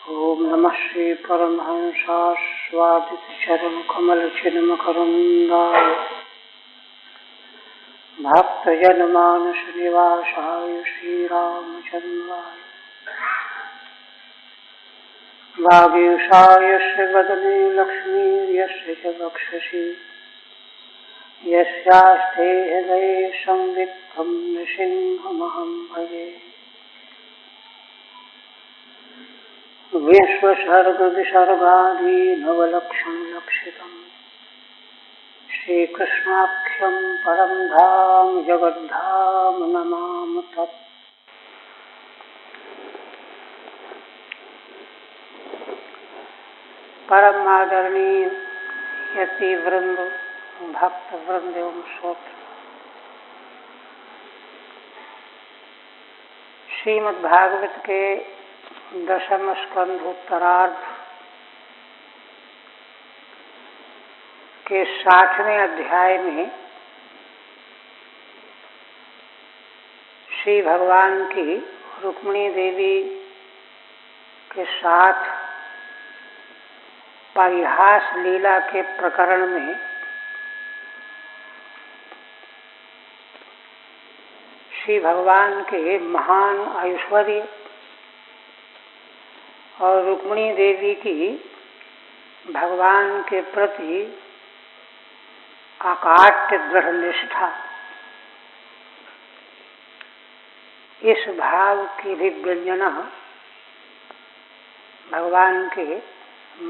ओम नमः श्री परमहंसास्वादित चरण कमल चिन्मकरंदाय भक्तजन मानस निवासाय श्रीरामचंद्राय वागीशाय वदने लक्ष्मीर्यस्य च वक्षसि यस्यास्ते हृदये संवित्तं नृसिंहमहं भजे। विश्वसर्गविसर्गादि नवलक्षणलक्षितम् श्रीकृष्णाख्यं परं धाम जगद्धाम नमाम तत्। परम आदरणीय यति वृंद, भक्त वृंद एवं श्रोत्र, श्रीमद् भागवत के 10वें स्कंध उत्तरार्ध के 60वें अध्याय में श्री भगवान की रुक्मिणी देवी के साथ परिहास लीला के प्रकरण में श्री भगवान के महान ऐश्वर्य और रुक्मिणी देवी की भगवान के प्रति अकाट्य दृढ़ निष्ठा, इस भाव की भी व्यंजना भगवान के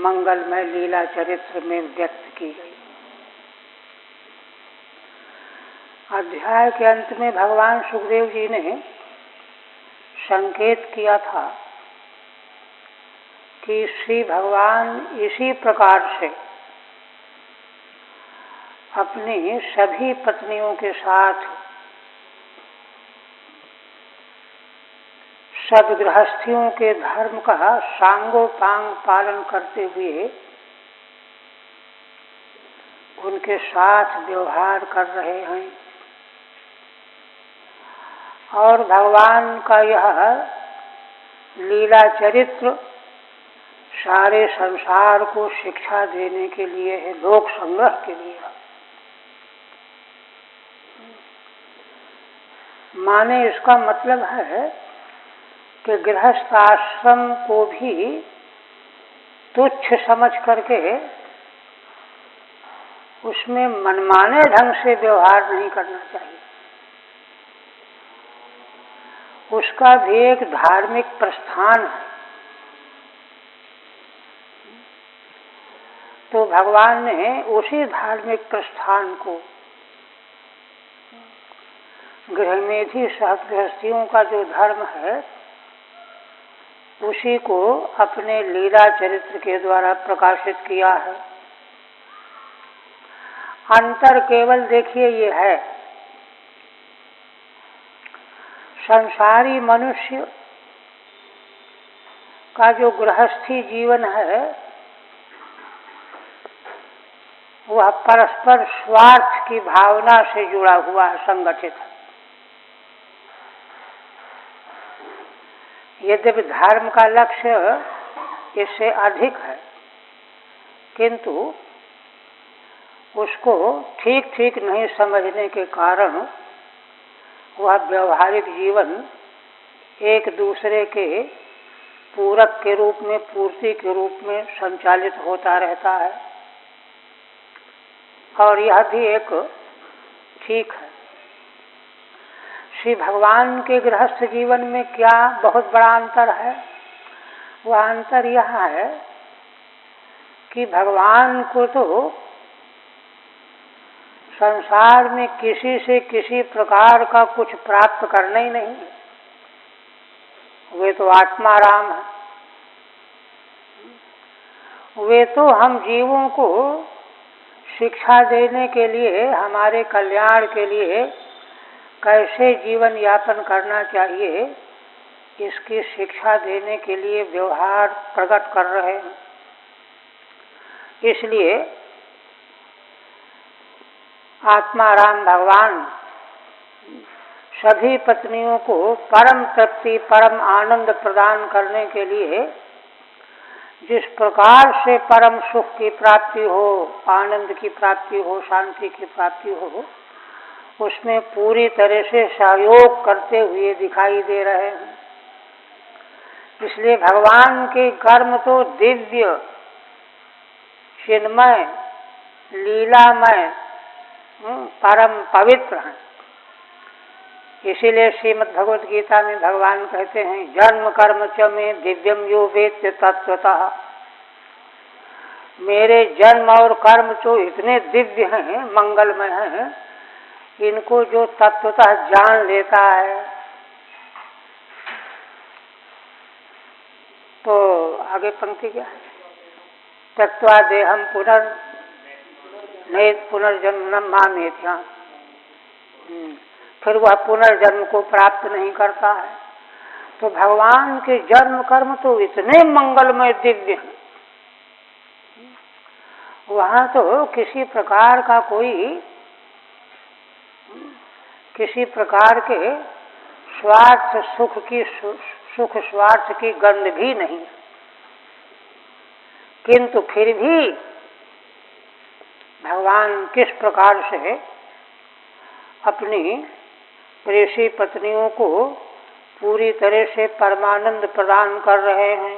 मंगलमय लीला चरित्र में व्यक्त की गई। अध्याय के अंत में भगवान सुखदेव जी ने संकेत किया था कि श्री भगवान इसी प्रकार से अपनी सभी पत्नियों के साथ सदगृहस्थियों के धर्म का सांगोपांग पालन करते हुए उनके साथ व्यवहार कर रहे हैं और भगवान का यह लीला चरित्र सारे संसार को शिक्षा देने के लिए है, लोक संग्रह के लिए। माने इसका मतलब है कि गृहस्थ आश्रम को भी तुच्छ समझ करके उसमें मनमाने ढंग से व्यवहार नहीं करना चाहिए। उसका भी एक धार्मिक प्रस्थान है। तो भगवान ने उसी धार्मिक प्रस्थान को गृहमेधी सहगृहस्थियों का जो धर्म है उसी को अपने लीला चरित्र के द्वारा प्रकाशित किया है। अंतर केवल देखिए ये है, संसारी मनुष्य का जो गृहस्थी जीवन है वह परस्पर स्वार्थ की भावना से जुड़ा हुआ है, संगठित है। यद्यपि धर्म का लक्ष्य इससे अधिक है, किंतु उसको ठीक ठीक नहीं समझने के कारण वह व्यवहारिक जीवन एक दूसरे के पूरक के रूप में, पूर्ति के रूप में संचालित होता रहता है। और यह भी एक ठीक है। श्री भगवान के गृहस्थ जीवन में क्या बहुत बड़ा अंतर है? वह अंतर यह है कि भगवान को तो संसार में किसी से किसी प्रकार का कुछ प्राप्त करना ही नहीं है। वे तो आत्मा राम है। वे तो हम जीवों को शिक्षा देने के लिए, हमारे कल्याण के लिए कैसे जीवन यापन करना चाहिए इसकी शिक्षा देने के लिए व्यवहार प्रकट कर रहे हैं। इसलिए आत्माराम भगवान सभी पत्नियों को परम तृप्ति, परम आनंद प्रदान करने के लिए जिस प्रकार से परम सुख की प्राप्ति हो, आनंद की प्राप्ति हो, शांति की प्राप्ति हो, उसमें पूरी तरह से सहयोग करते हुए दिखाई दे रहे हैं। इसलिए भगवान के कर्म तो दिव्य, चिन्मय, लीलामय, परम पवित्र हैं। इसीलिए श्रीमद् भगवद गीता में भगवान कहते हैं, जन्म कर्म च में दिव्यम यो वेत्य तत्वतः। मेरे जन्म और कर्म तो इतने दिव्य हैं, मंगलमय हैं, इनको जो तत्वतः जान लेता है। तो आगे पंक्ति क्या है? त्यक्त्वा देहम पुनर्जन्म मामेत्या। फिर वह पुनर्जन्म को प्राप्त नहीं करता है। तो भगवान के जन्म कर्म तो इतने मंगलमय दिव्य हैं, वहाँ तो किसी प्रकार का किसी प्रकार के स्वार्थ सुख स्वार्थ की गंध भी नहीं। किंतु फिर भी भगवान किस प्रकार से अपनी प्रेसी पत्नियों को पूरी तरह से परमानंद प्रदान कर रहे हैं,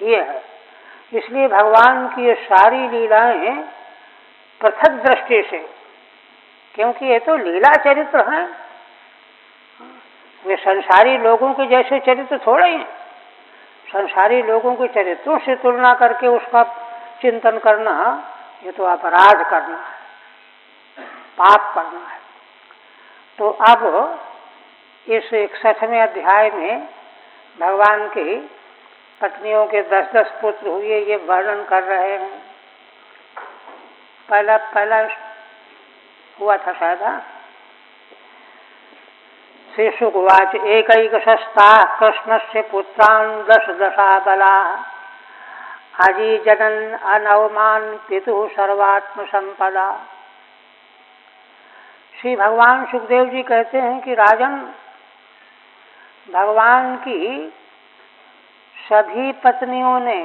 ये है। इसलिए भगवान की ये सारी लीलाएं पृथक दृष्टि से, क्योंकि ये तो लीला चरित्र हैं, वे संसारी लोगों के जैसे चरित्र थोड़े हैं। संसारी लोगों के चरित्रों से तुलना करके उसका चिंतन करना, ये तो अपराध करना है, पाप करना है। तो अब इस 61वें अध्याय में भगवान की पत्नियों के 10-10 पुत्र हुए, ये वर्णन कर रहे हैं। पहला हुआ था शायद, श्री शुकवाच एकैकशस्ता कृष्णस्य पुत्रान् दशदशाबला अजीजनन् अनवमान पितुः सर्वात्म संपदा। श्री भगवान सुखदेव जी कहते हैं कि राजन, भगवान की सभी पत्नियों ने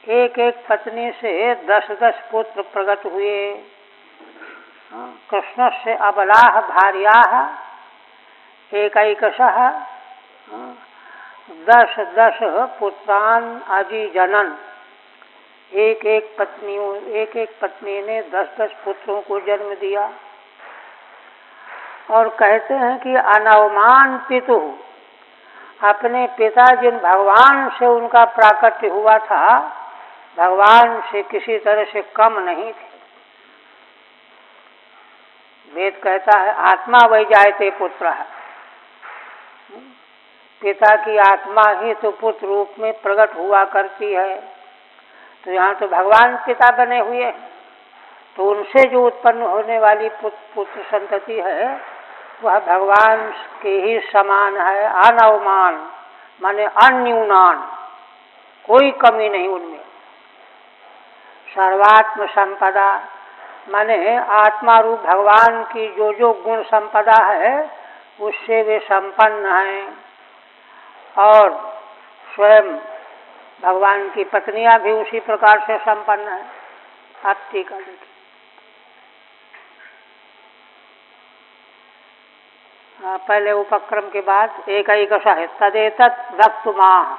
एक एक पत्नी से 10-10 पुत्र प्रकट हुए। कृष्ण से अबलाः भार्याः एकैकशः 10-10 पुत्रान् अजीजनन्। एक एक पत्नी ने 10-10 पुत्रों को जन्म दिया। और कहते हैं कि अनवमान पितु, अपने पिता जिन भगवान से उनका प्राकट्य हुआ था, भगवान से किसी तरह से कम नहीं थे। वेद कहता है आत्मा वही जायते पुत्र है, पिता की आत्मा ही तो पुत्र रूप में प्रकट हुआ करती है। तो यहाँ तो भगवान पिता बने हुए हैं, तो उनसे जो उत्पन्न होने वाली पुत्र संतति है, वह भगवान के ही समान है। अनवमान माने अन्यूनान, कोई कमी नहीं उनमें। सर्वात्म संपदा माने आत्मा रूप भगवान की जो जो गुण संपदा है, उससे वे संपन्न हैं। और स्वयं भगवान की पत्नियां भी उसी प्रकार से संपन्न है। आप टीका देखिए, पहले उपक्रम के बाद एकैकश है तदेतत् वक्तुमाह।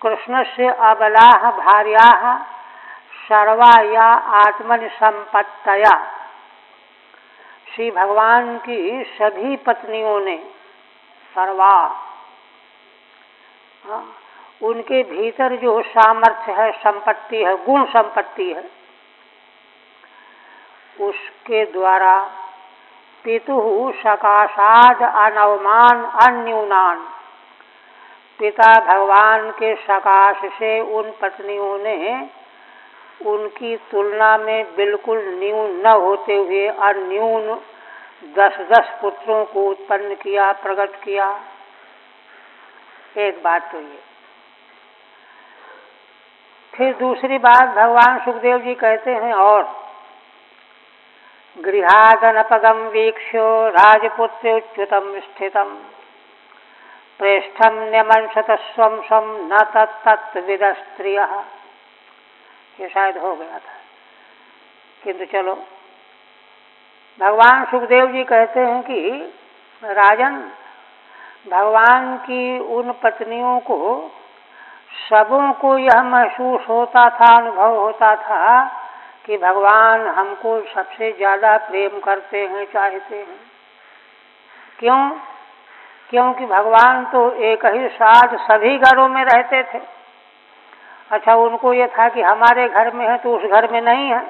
कृष्ण से अबलाः भार्याः सर्वा या आत्मनि संपत्तया। श्री भगवान की सभी पत्नियों ने सर्वा, उनके भीतर जो सामर्थ्य है, संपत्ति है, गुण संपत्ति है, उसके द्वारा पितुः सकाशाद अनवमान अन्यूनान, पिता भगवान के सकाश से उन पत्नियों ने उनकी तुलना में बिल्कुल न्यून न होते हुए अन्यून 10-10 पुत्रों को उत्पन्न किया, प्रकट किया। एक बात तो ये। फिर दूसरी बात भगवान सुखदेव जी कहते हैं, और गृहादनपदं वीक्ष्यो राजपुत्र्युच्युतं स्थितं प्रेष्ठं न्यमंसत स्वं स्वं न तत्तत्विद स्त्रियः। ये शायद हो गया था, किंतु चलो। भगवान सुखदेव जी कहते हैं कि राजन, भगवान की उन पत्नियों को सबों को यह महसूस होता था, अनुभव होता था कि भगवान हमको सबसे ज़्यादा प्रेम करते हैं, चाहते हैं। क्यों? क्योंकि भगवान तो एक ही साथ सभी घरों में रहते थे। अच्छा, उनको ये था कि हमारे घर में है तो उस घर में नहीं है,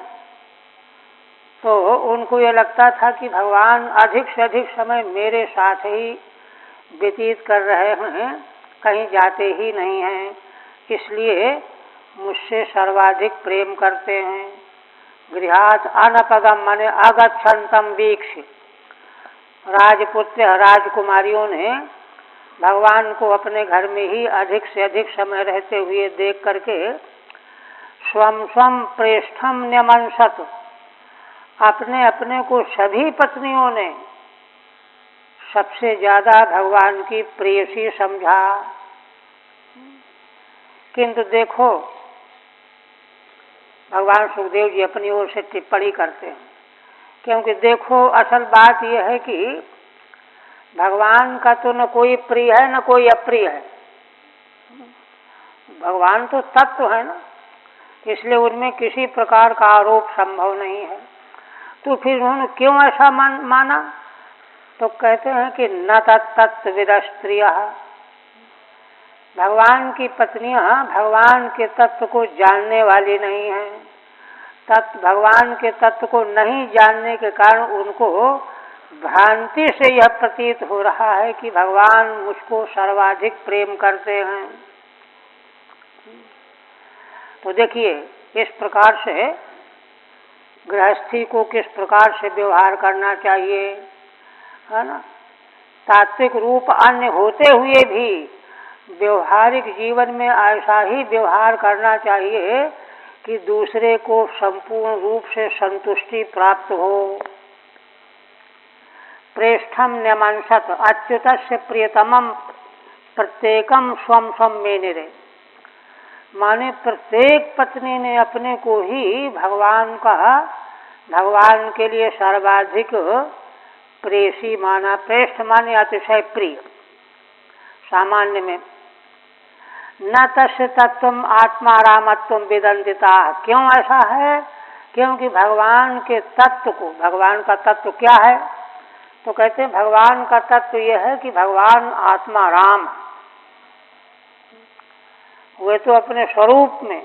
तो उनको ये लगता था कि भगवान अधिक से अधिक समय मेरे साथ ही व्यतीत कर रहे हैं, कहीं जाते ही नहीं हैं, इसलिए मुझसे सर्वाधिक प्रेम करते हैं। गृहात अनपदम माने अगच्छन्तम वीक्ष, राजपुत्र राजकुमारियों ने भगवान को अपने घर में ही अधिक से अधिक समय रहते हुए देख करके स्वम स्वम प्रेष्ठम न्यमंसत, अपने अपने को सभी पत्नियों ने सबसे ज्यादा भगवान की प्रेयसी समझा। किंतु देखो, भगवान सुखदेव जी अपनी ओर से टिप्पणी करते हैं, क्योंकि देखो असल बात यह है कि भगवान का तो न कोई प्रिय है न कोई अप्रिय है। भगवान तो तत्व है ना, इसलिए उनमें किसी प्रकार का आरोप संभव नहीं है। तो फिर उन्होंने क्यों ऐसा माना? तो कहते हैं कि न तत्तत्विद स्त्रियः, भगवान की पत्नियां भगवान के तत्व को जानने वाली नहीं हैं। भगवान के तत्व को नहीं जानने के कारण उनको भ्रांति से यह प्रतीत हो रहा है कि भगवान मुझको सर्वाधिक प्रेम करते हैं। तो देखिए, इस प्रकार से गृहस्थी को किस प्रकार से व्यवहार करना चाहिए, है ना। तात्विक रूप अन्य होते हुए भी व्यवहारिक जीवन में ऐसा ही व्यवहार करना चाहिए कि दूसरे को संपूर्ण रूप से संतुष्टि प्राप्त हो। प्रेष्ठम न्यमंसत अच्युतस्य प्रियतमम प्रत्येकम स्वम स्वम मेनिरे, माने प्रत्येक पत्नी ने अपने को ही भगवान के लिए सर्वाधिक प्रेयसी माना। प्रेष्ठ माने अतिशय प्रिय। सामान्य में न तस्य तत्वम आत्मा रामत्वम विदंदिता। क्यों ऐसा है? क्योंकि भगवान के तत्व को, भगवान का तत्व क्या है? तो कहते हैं भगवान का तत्व यह है कि भगवान आत्मा राम, वे तो अपने स्वरूप में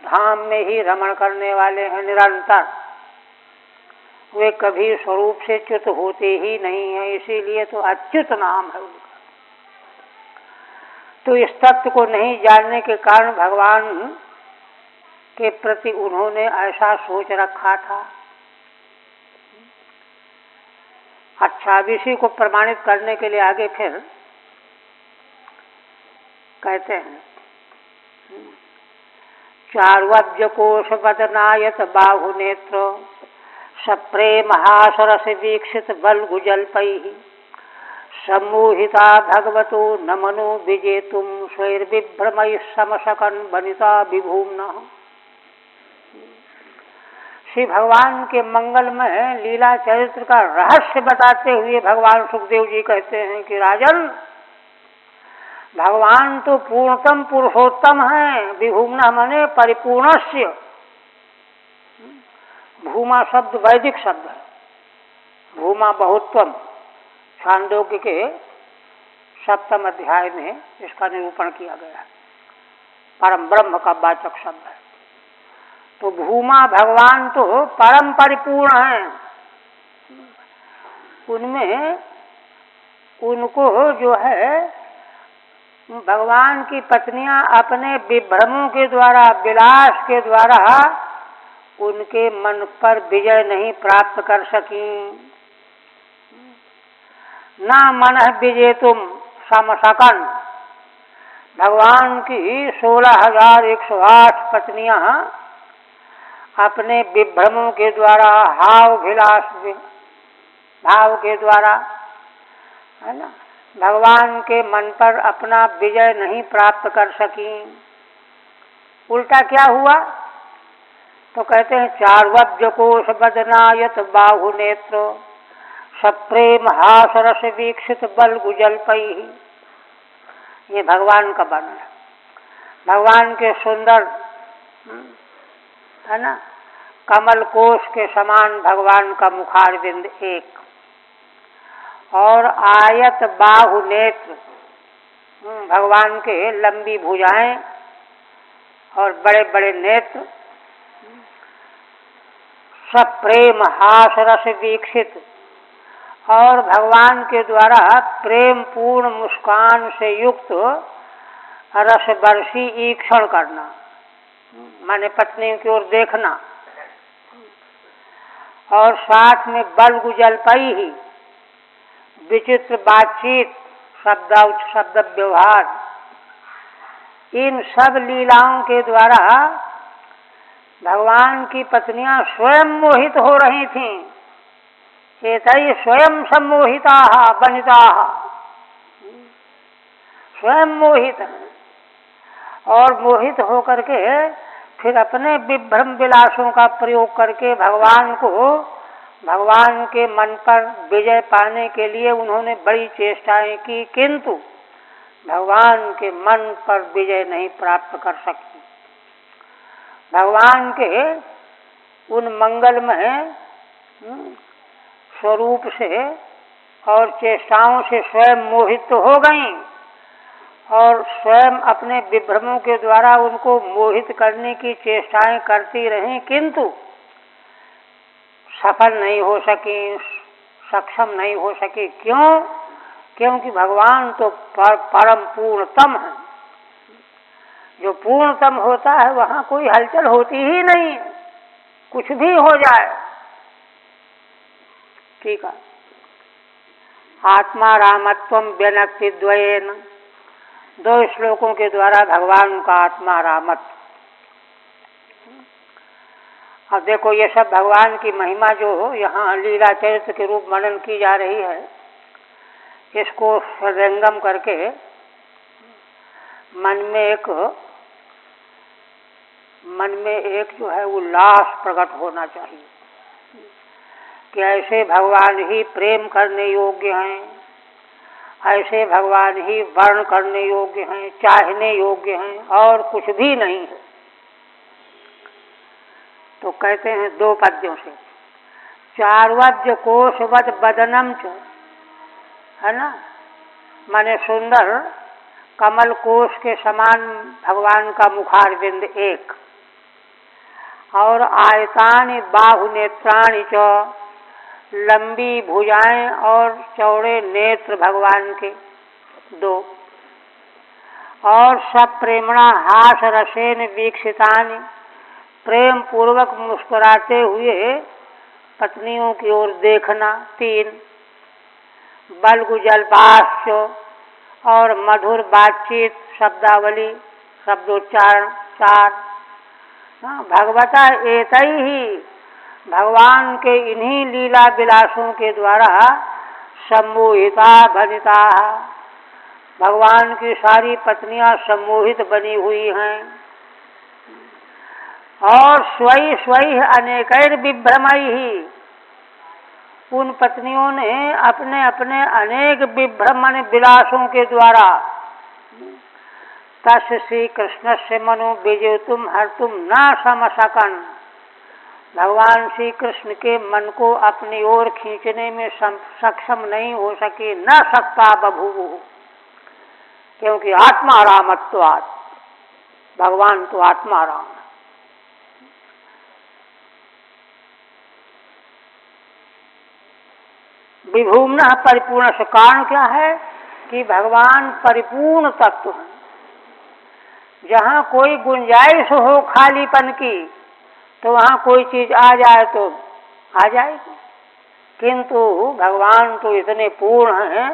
धाम में ही रमण करने वाले हैं निरंतर। वे कभी स्वरूप से च्युत होते ही नहीं हैं, इसीलिए तो अच्युत नाम है उनका। तो इस तत्व को नहीं जानने के कारण भगवान के प्रति उन्होंने ऐसा सोच रखा था। अच्छा, अब इसी को प्रमाणित करने के लिए आगे फिर कहते हैं चार्वज्य कोश बदनायत बाहु नेत्र सप्रेमहासरस वीक्षित बल्गु जल्पैः सम्मोहिता भगवतो न मनो विजेतुम स्वैर्विभ्रमैः समशकन् वनिता विभूम्नः। श्री भगवान के मंगलमय लीला चरित्र का रहस्य बताते हुए भगवान सुखदेव जी कहते हैं कि राजन, भगवान तो पूर्णतम पुरुषोत्तम है। विभूम्नः माने परिपूर्णस्य। भूमा शब्द वैदिक शब्द है। भूमा बहुत्वम, छांदोग्य के 7वें अध्याय में इसका निरूपण किया गया है। परम ब्रह्म का वाचक शब्द है। तो भूमा भगवान तो परम परिपूर्ण है। उनमें उनको जो है भगवान की पत्नियां अपने विभ्रमों के द्वारा, विलास के द्वारा उनके मन पर विजय नहीं प्राप्त कर सकी। न मन विजेतुम समशकन, भगवान की 16,108 पत्नियां अपने विभ्रमों के द्वारा, हाव विलास भाव के द्वारा, है ना, भगवान के मन पर अपना विजय नहीं प्राप्त कर सकी। उल्टा क्या हुआ? तो कहते हैं चार्वज्य कोश बदनायत बाहु नेत्र सप्रेम हास रस वीक्षित बल गुजल पई। ये भगवान का वर्णन है। भगवान के सुंदर, है ना, कमल कोश के समान भगवान का मुखारविंद एक, और आयत बाहु नेत्र, भगवान के लंबी भुजाएं और बड़े बड़े नेत्र, सप्रेम हास रस वीक्षित, और भगवान के द्वारा प्रेम पूर्ण मुस्कान से युक्त रसवर्षी ईक्षण करना, माने पत्नी की ओर देखना, और साथ में बल गुजल पई ही विचित्र बातचीत, शब्द व्यवहार, इन सब लीलाओं के द्वारा भगवान की पत्नियां स्वयं मोहित हो रही थीं। एतै स्वयं सम्मोहिता बनिता, स्वयं मोहित, और मोहित होकर के फिर अपने विभ्रम विलासों का प्रयोग करके भगवान के मन पर विजय पाने के लिए उन्होंने बड़ी चेष्टाएं की, किंतु भगवान के मन पर विजय नहीं प्राप्त कर सकी। भगवान के उन मंगलमय स्वरूप से और चेष्टाओं से स्वयं मोहित तो हो गईं, और स्वयं अपने विभ्रमों के द्वारा उनको मोहित करने की चेष्टाएं करती रहीं, किंतु सफल नहीं हो सकी, सक्षम नहीं हो सकी। क्यों? क्योंकि भगवान तो परम पूर्णतम है। जो पूर्णतम होता है वहाँ कोई हलचल होती ही नहीं, कुछ भी हो जाए। ठीक है। आत्मा रामत्वम व्यनक्ति द्वयेन, दो श्लोकों के द्वारा भगवान का आत्मा रामत्व। अब देखो, ये सब भगवान की महिमा जो यहाँ लीला चरित्र के रूप वर्णन की जा रही है, इसको हृदयंगम करके मन में एक जो है उल्लास प्रकट होना चाहिए कि ऐसे भगवान ही प्रेम करने योग्य हैं, ऐसे भगवान ही वर्ण करने योग्य हैं, चाहने योग्य हैं, और कुछ भी नहीं है। तो कहते हैं दो पद्यों से, चार्वज्य कोशवत बदनम च, है ना, माने सुंदर कमल कोश के समान भगवान का मुखारविंद एक, और आयतानि बाहु नेत्राणि च, लंबी भुजाएं और चौड़े नेत्र भगवान के दो, और सप्रेमणा हास रसेन वीक्षितानि, प्रेम पूर्वक मुस्कुराते हुए पत्नियों की ओर देखना तीन, बल्गु जल्पाश्च, और मधुर बातचीत शब्दावली शब्दोच्चारण चार। भगवता एतै ही, भगवान के इन्हीं लीला विलासों के द्वारा सम्मोहिता बनिता, भगवान की सारी पत्नियां सम्मोहित बनी हुई हैं, और स्वयं स्वयं अनेकैर विभ्रमैहि, उन पत्नियों ने अपने अपने अनेक विभ्रमण विलासों के द्वारा तस् श्री कृष्ण से मनो विजेतुम हर्तुम न समसकन, भगवान श्री कृष्ण के मन को अपनी ओर खींचने में सक्षम नहीं हो सके, न सकता बभूवु, क्योंकि आत्मा रामत्वात्, भगवान तो आत्मा राम। विभूम्न परिपूर्ण से कारण क्या है कि भगवान परिपूर्ण तत्व है। जहाँ कोई गुंजाइश हो खालीपन की तो वहाँ कोई चीज आ जाए तो आ जाएगी, किंतु भगवान तो इतने पूर्ण हैं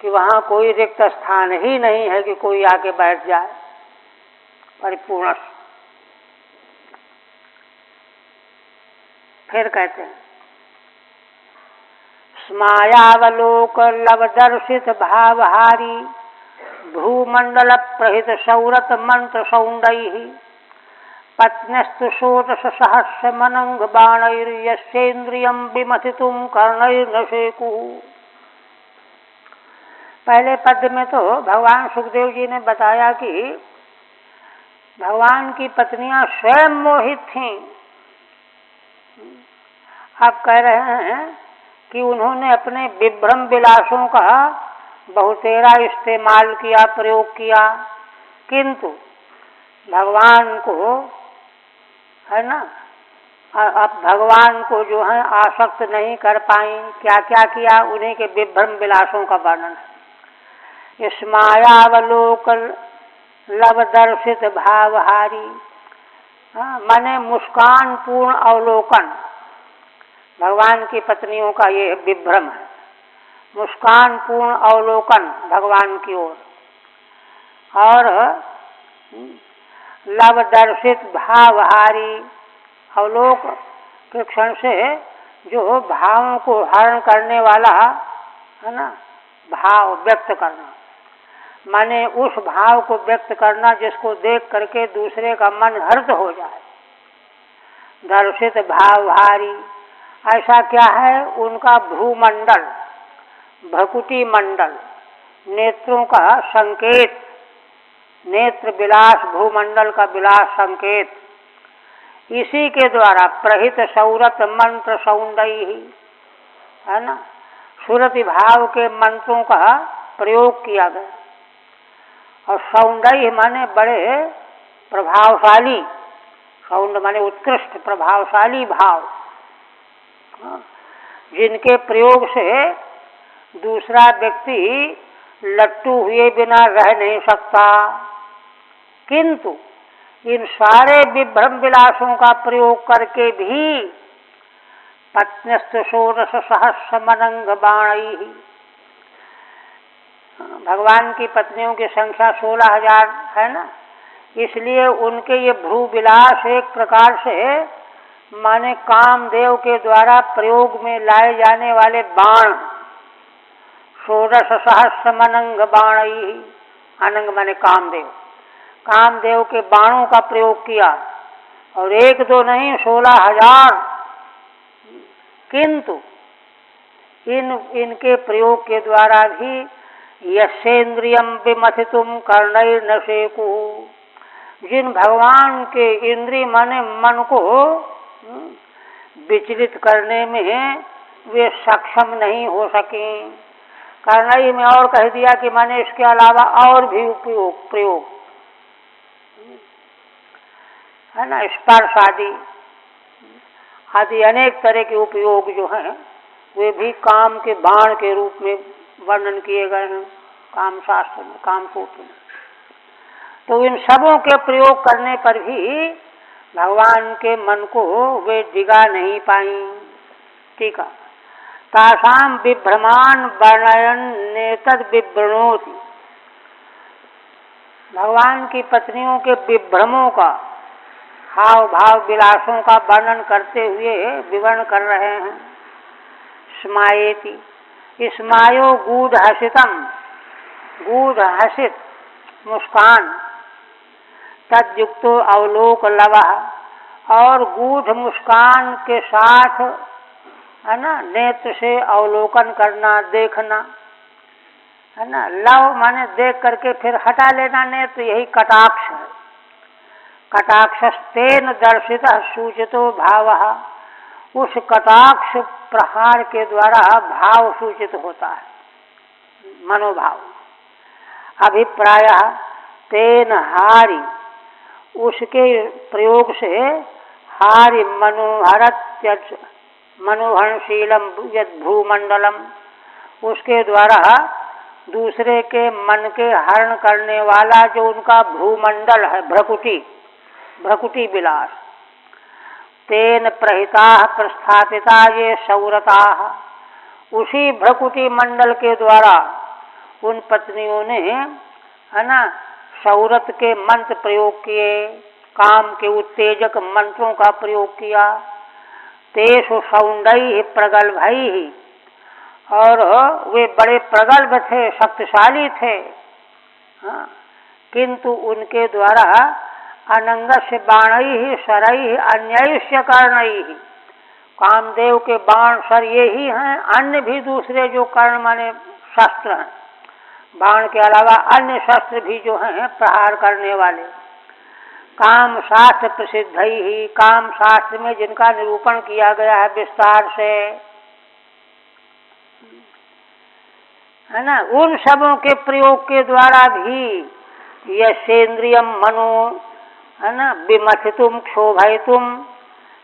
कि वहाँ कोई रिक्त स्थान ही नहीं है कि कोई आके बैठ जाए। परिपूर्ण फिर कहते हैं स्मायावलोक लवदर्शित भावहारी भ्रूमंडल प्रहित सौरत मंत्र सौंदई पत्न्यस्तु षोडश सहस्र मनंग बाणैर्यस्येन्द्रियं विमथितुं कर्णैर्नशेकुः। पहले पद्य में तो भगवान सुखदेव जी ने बताया कि भगवान की पत्नियां स्वयं मोहित थीं। आप कह रहे हैं कि उन्होंने अपने विभ्रम विलासों का बहुतेरा इस्तेमाल किया, प्रयोग किया, किंतु भगवान को है ना, अब भगवान को जो है आसक्त नहीं कर पाई। क्या क्या किया, उन्हीं के विभ्रम विलासों का वर्णन है। इस मायावलोक लवदर्शित भावहारी, माने मुस्कान पूर्ण अवलोकन, भगवान की पत्नियों का ये विभ्रम है। मुस्कान पूर्ण अवलोकन भगवान की ओर, और लवदर्शित भावहारी, अवलोक के क्षण से जो भावों को हरण करने वाला है ना, भाव व्यक्त करना, माने उस भाव को व्यक्त करना जिसको देख करके दूसरे का मन हर्ष हो जाए। दर्शित भावहारी, ऐसा क्या है, उनका भ्रूमंडल, भ्रकुटी मंडल, नेत्रों का संकेत, नेत्र विलास, भ्रूमंडल का विलास संकेत, इसी के द्वारा प्रहित सौरत मंत्र सौंदई, है ना, सुरति भाव के मंत्रों का प्रयोग किया गया। और सौंदर्य माने बड़े प्रभावशाली, सौंद माने उत्कृष्ट प्रभावशाली भाव, जिनके प्रयोग से दूसरा व्यक्ति लट्टू हुए बिना रह नहीं सकता। किंतु इन सारे विभ्रम विलासों का प्रयोग करके भी पत्न्यस्त षोडश सहस्र मनंग बाणई, भगवान की पत्नियों की संख्या 16,000 है ना, इसलिए उनके ये भ्रू विलास एक प्रकार से माने कामदेव के द्वारा प्रयोग में लाए जाने वाले बाण, षोडश सहस्र मनंग बाणई, अनंग माने कामदेव, कामदेव के बाणों का प्रयोग किया, और एक दो नहीं 16,000। किंतु इनके प्रयोग के द्वारा भी यस्येन्द्रियं विमथितुम कर्णैर्नशेकुः, जिन भगवान के इंद्रिय माने मन को विचलित करने में वे सक्षम नहीं हो सके। कर्णई में और कह दिया कि माने इसके अलावा और भी उपयोग प्रयोग है ना, स्पर्श आदि अनेक तरह के उपयोग जो हैं वे भी काम के बाण के रूप में वर्णन किए गए हैं काम शास्त्र में, काम सूत्र में। तो इन सबों के प्रयोग करने पर भी भगवान के मन को वे डिगा नहीं पाई। ठीक है, तासाम विभ्रमान वर्णयन नेतद विवृणोति, भगवान की पत्नियों के विभ्रमों का, हाव भाव विलासों का वर्णन करते हुए विवरण कर रहे हैं। स्मायेति, स्मायो गूढ़ हसितम, गूढ़ हसित मुस्कान, तद्युक्तो अवलोक लवः, और गूढ़ मुस्कान के साथ है ना नेत्र से अवलोकन करना, देखना, है ना। लव माने देख करके फिर हटा लेना नेत्र, यही कटाक्ष है। कटाक्षस्तेन दर्शित सूचितो भावः, उस कटाक्ष प्रहार के द्वारा भाव सूचित होता है, मनोभाव। अभिप्रायः तेन हारि, उसके प्रयोग से हारि मनोहरत्यज मनोहरशीलम यद भ्रूमंडलम, उसके द्वारा दूसरे के मन के हरण करने वाला जो उनका भ्रूमंडल है, भ्रकुटी, भ्रकुटी विलास, तेन प्रहिता प्रस्थापिता ये सौरता, उसी भ्रकुटी मंडल के द्वारा उन पत्नियों ने है ना सौरत के मंत्र प्रयोग किए, काम के उत्तेजक मंत्रों का प्रयोग किया, तेषु सौंदर्य प्रगल्भैः, और वे बड़े प्रगल्भ थे, शक्तिशाली थे। हाँ, किंतु उनके द्वारा अनंगस्य बाणैः शरैः अन्यैश्च कर्णैः, कामदेव के बाण सर ये ही हैं, अन्य भी दूसरे जो कर्ण माने शस्त्र हैं, बाण के अलावा अन्य शस्त्र भी जो हैं प्रहार करने वाले। काम शास्त्र प्रसिद्ध ही, काम शास्त्र में जिनका निरूपण किया गया है विस्तार से, है ना, उन शब्दों के प्रयोग के द्वारा भी यशेन्द्रियम मनो, है ना, विमथितुम क्षोभयितुम,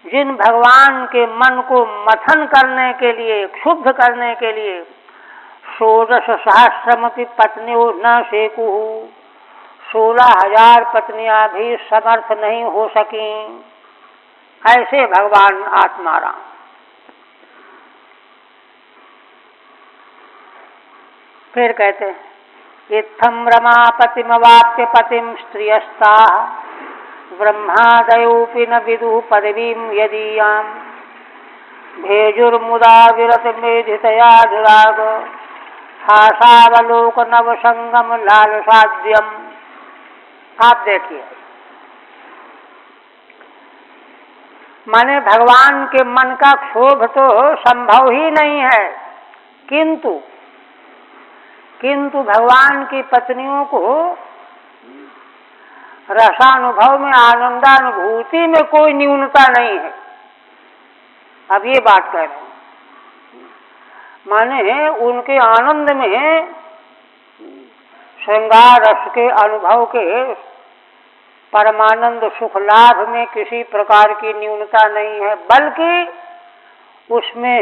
जिन भगवान के मन को मथन करने के लिए, क्षुब्ध करने के लिए 16 सहस्रमपि पत्नियों न शेकु, 16,000 पत्नियां भी समर्थ नहीं हो सकी, ऐसे भगवान आत्माराम। फिर कहते हैं इत्थम रमापतिमवाप्य पतिम स्त्रियस्ता ब्रह्मादयोपि न विदुः पदवीं यदीयां भेजुर्मुदा विरत मेधितयानुराग हासावलोक नवसंगम लालसाद्यम। आप देखिए, माने भगवान के मन का क्षोभ तो संभव ही नहीं है, किंतु भगवान की पत्नियों को रसानुभव में, आनंदानुभूति में कोई न्यूनता नहीं है। अब ये बात कह रहे हैं, माने उनके आनंद में, श्रृंगार रस के अनुभव के परमानंद सुख लाभ में किसी प्रकार की न्यूनता नहीं है, बल्कि उसमें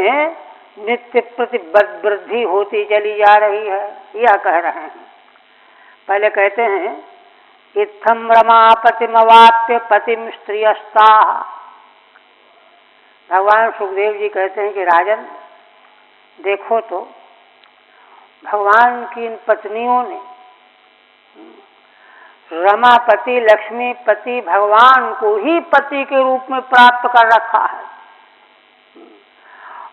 नित्य प्रति वृद्धि होती चली जा रही है, यह कह रहे हैं। पहले कहते हैं इत्थम रमापतिमवाप्य पतिम स्त्रियस्ता। भगवान सुखदेव जी कहते हैं कि राजन देखो तो, भगवान की इन पत्नियों ने रमापति लक्ष्मीपति भगवान को ही पति के रूप में प्राप्त कर रखा है।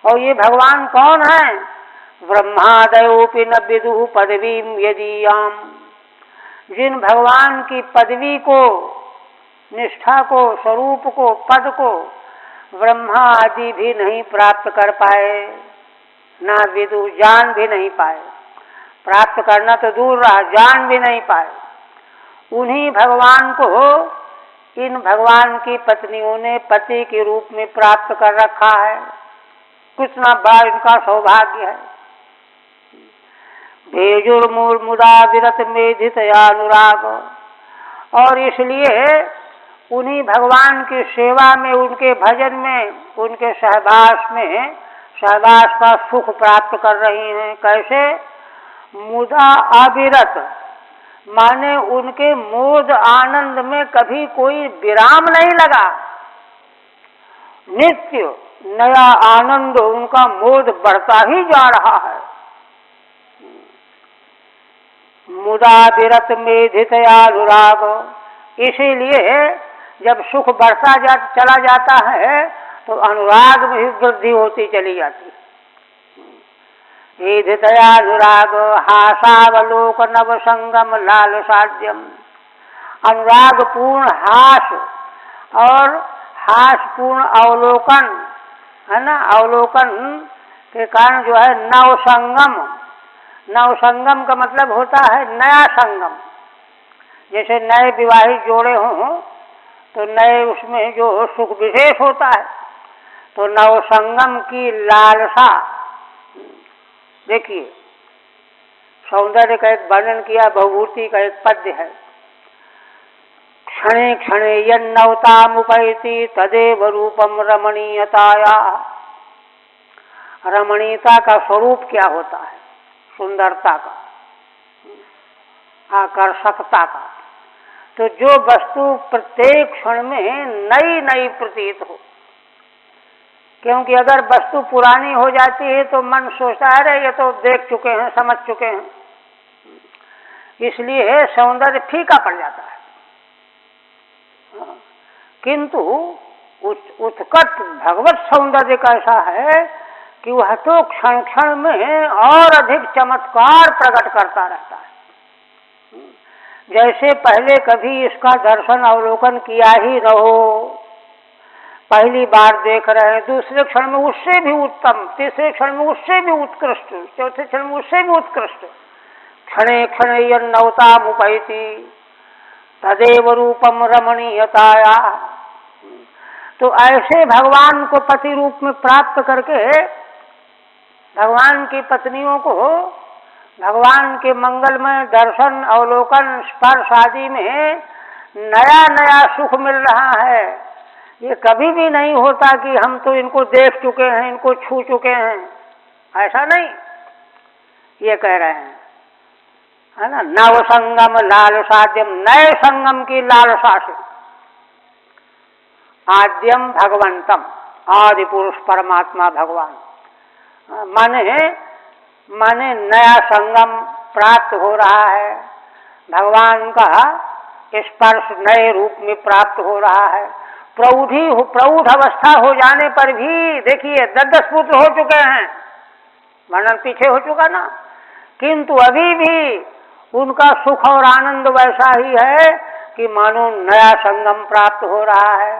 और ये भगवान कौन है? ब्रह्मादयोपि न विदुः पदवीं यदीयाम, जिन भगवान की पदवी को, निष्ठा को, स्वरूप को, पद को ब्रह्मा आदि भी नहीं प्राप्त कर पाए, ना विदु, जान भी नहीं पाए, प्राप्त करना तो दूर रहा, जान भी नहीं पाए, उन्हीं भगवान को इन भगवान की पत्नियों ने पति के रूप में प्राप्त कर रखा है। कितना बड़ा इनका सौभाग्य है। भेजुर्मुदा विरत मेधितयानुराग, और इसलिए उन्हीं भगवान की सेवा में, उनके भजन में, उनके सहवास में, सहवास का सुख प्राप्त कर रही हैं। कैसे? मुदा अविरत, माने उनके मोद आनंद में कभी कोई विराम नहीं लगा, नित्य नया आनंद, उनका मोद बढ़ता ही जा रहा है। मुदा विरत मेधितयानुराग, इसीलिए जब सुख बढ़ता चला जाता है तो अनुराग में भी वृद्धि होती चली जाती है। मेधितयानुराग हासावलोक नव संगम लाल साध्यम, अनुराग पूर्ण हास और हास पूर्ण अवलोकन, है ना, अवलोकन के कारण जो है नव संगम, नव संगम का मतलब होता है नया संगम। जैसे नए विवाहित जोड़े हों तो नए उसमें जो सुख विशेष होता है, तो नव संगम की लालसा। देखिए, सौंदर्य का एक वर्णन किया, भवभूति का एक पद्य है, क्षणे क्षणे यन्नवतामुपैति तदेव रूपम रमणीयताया। रमणीयता का स्वरूप क्या होता है? सुंदरता का, आकर्षकता का। तो जो वस्तु प्रत्येक क्षण में नई नई प्रतीत हो, क्योंकि अगर वस्तु पुरानी हो जाती है तो मन सोचता है अरे ये तो देख चुके हैं, समझ चुके हैं, इसलिए सौंदर्य फीका पड़ जाता है। किंतु उत्कट भगवत सौंदर्य कैसा है कि वह तो क्षण क्षण में और अधिक चमत्कार प्रकट करता रहता है। जैसे पहले कभी इसका दर्शन अवलोकन किया ही न हो, पहली बार देख रहे हैं, दूसरे क्षण में उससे भी उत्तम, तीसरे क्षण में उससे भी उत्कृष्ट, चौथे क्षण में उससे भी उत्कृष्ट, क्षणे क्षणे नवतामुपैति तदेव रूपम रमणीयताया। तो ऐसे भगवान को पति रूप में प्राप्त करके भगवान की पत्नियों को भगवान के मंगलमय दर्शन अवलोकन स्पर्श आदि में नया नया सुख मिल रहा है। ये कभी भी नहीं होता कि हम तो इनको देख चुके हैं, इनको छू चुके हैं, ऐसा नहीं ये कह रहे हैं, है ना। नव संगम लालसाद्यम, नए संगम की लालसा से, आद्यम भगवंतम, आदि पुरुष परमात्मा भगवान, माने नया संगम प्राप्त हो रहा है, भगवान का स्पर्श नए रूप में प्राप्त हो रहा है। प्रौढ़ अवस्था हो जाने पर भी देखिए 10 पुत्र हो चुके हैं, वर्णन पीछे हो चुका ना, किंतु अभी भी उनका सुख और आनंद वैसा ही है कि मानो नया संगम प्राप्त हो रहा है।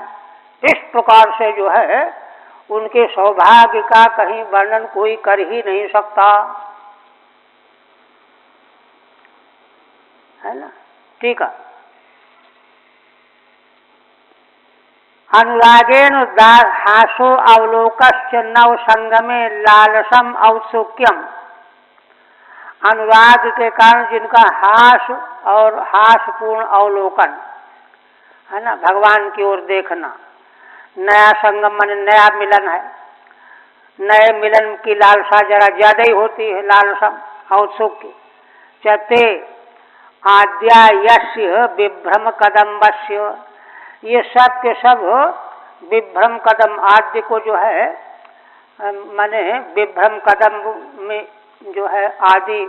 इस प्रकार से जो है उनके सौभाग्य का कहीं वर्णन कोई कर ही नहीं सकता, है ना। ठीक है। अनुरागेण हासो अवलोकस्य नव संगमे लालसम औत्सुक्यम, अनुराग के कारण जिनका हास और हासपूर्ण अवलोकन, है ना, भगवान की ओर देखना, नया संगम माने नया मिलन है, नए मिलन की लालसा जरा ज्यादा ही होती है, लालसम औत्सुक्य। चते आद्या यस्य विभ्रम कदम्बस्य, ये सब के सब विभ्रम कदम, आद्य को जो है माने विभ्रम कदम में जो है आदि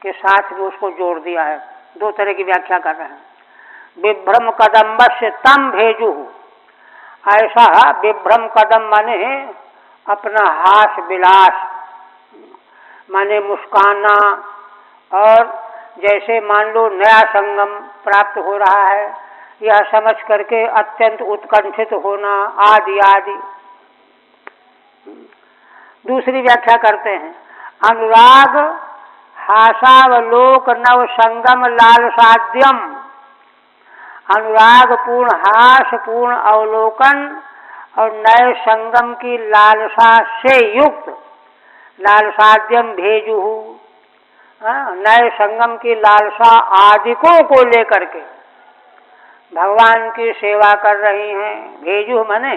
के साथ भी उसको जोड़ दिया है, दो तरह की व्याख्या कर रहे हैं। विभ्रम कदम्बस्य तम भेजु, ऐसा विभ्रम कदम माने अपना हास विलास, माने मुस्काना, और जैसे मान लो नया संगम प्राप्त हो रहा है यह समझ करके अत्यंत उत्कंठित होना आदि आदि। दूसरी व्याख्या करते हैं, अनुराग हासावलोक नव संगम लालसाद्यम, अनुराग पूर्ण हास पूर्ण अवलोकन और नए संगम की लालसा से युक्त, लालसाद्यम भेजु, नए संगम की लालसा आदिकों को लेकर के भगवान की सेवा कर रही हैं। भेजु मने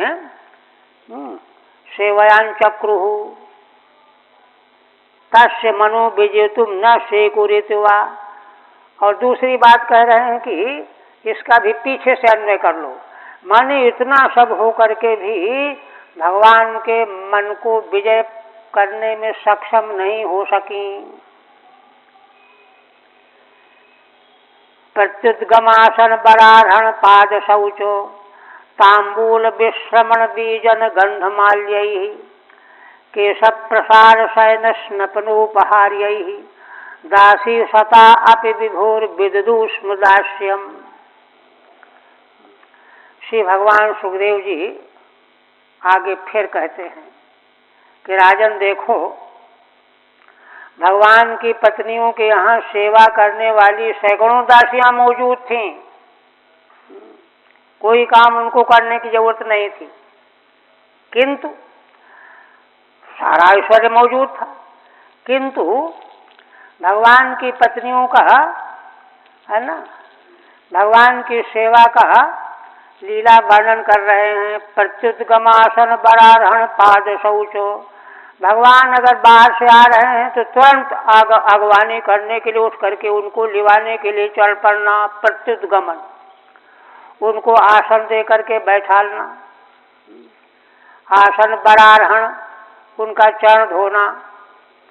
सेवयान चक्रु, तस्य मनो विजेतुम न शेकुरित्वा। और दूसरी बात कह रहे हैं कि इसका भी पीछे से अन्वय कर लो, माने इतना सब हो करके भी भगवान के मन को विजय करने में सक्षम नहीं हो सकी। प्रत्युद्गमासन बराहण पाद शौचो तांबूल विश्रमण बीजन गंधमाल्यैः केश प्रसार शयन स्नपनोपहार्यैः दासी सता अपि विभोर विदुष्म दास्यम। श्री भगवान सुखदेव जी आगे फिर कहते हैं कि राजन देखो, भगवान की पत्नियों के यहाँ सेवा करने वाली सैकड़ों दासियां मौजूद थीं, कोई काम उनको करने की जरूरत नहीं थी, किंतु सारा ऐश्वर्य मौजूद था, किंतु भगवान की पत्नियों का, है ना, भगवान की सेवा का लीला वर्णन कर रहे हैं। प्रत्युद्गमासन बराहण पाद शौचो, भगवान अगर बाहर से आ रहे हैं तो तुरंत अगवानी करने के लिए उठ करके उनको लिवाने के लिए चल पड़ना, प्रत्युद्गमन, उनको आसन दे करके बैठालना, आसन बराहण, उनका चरण धोना,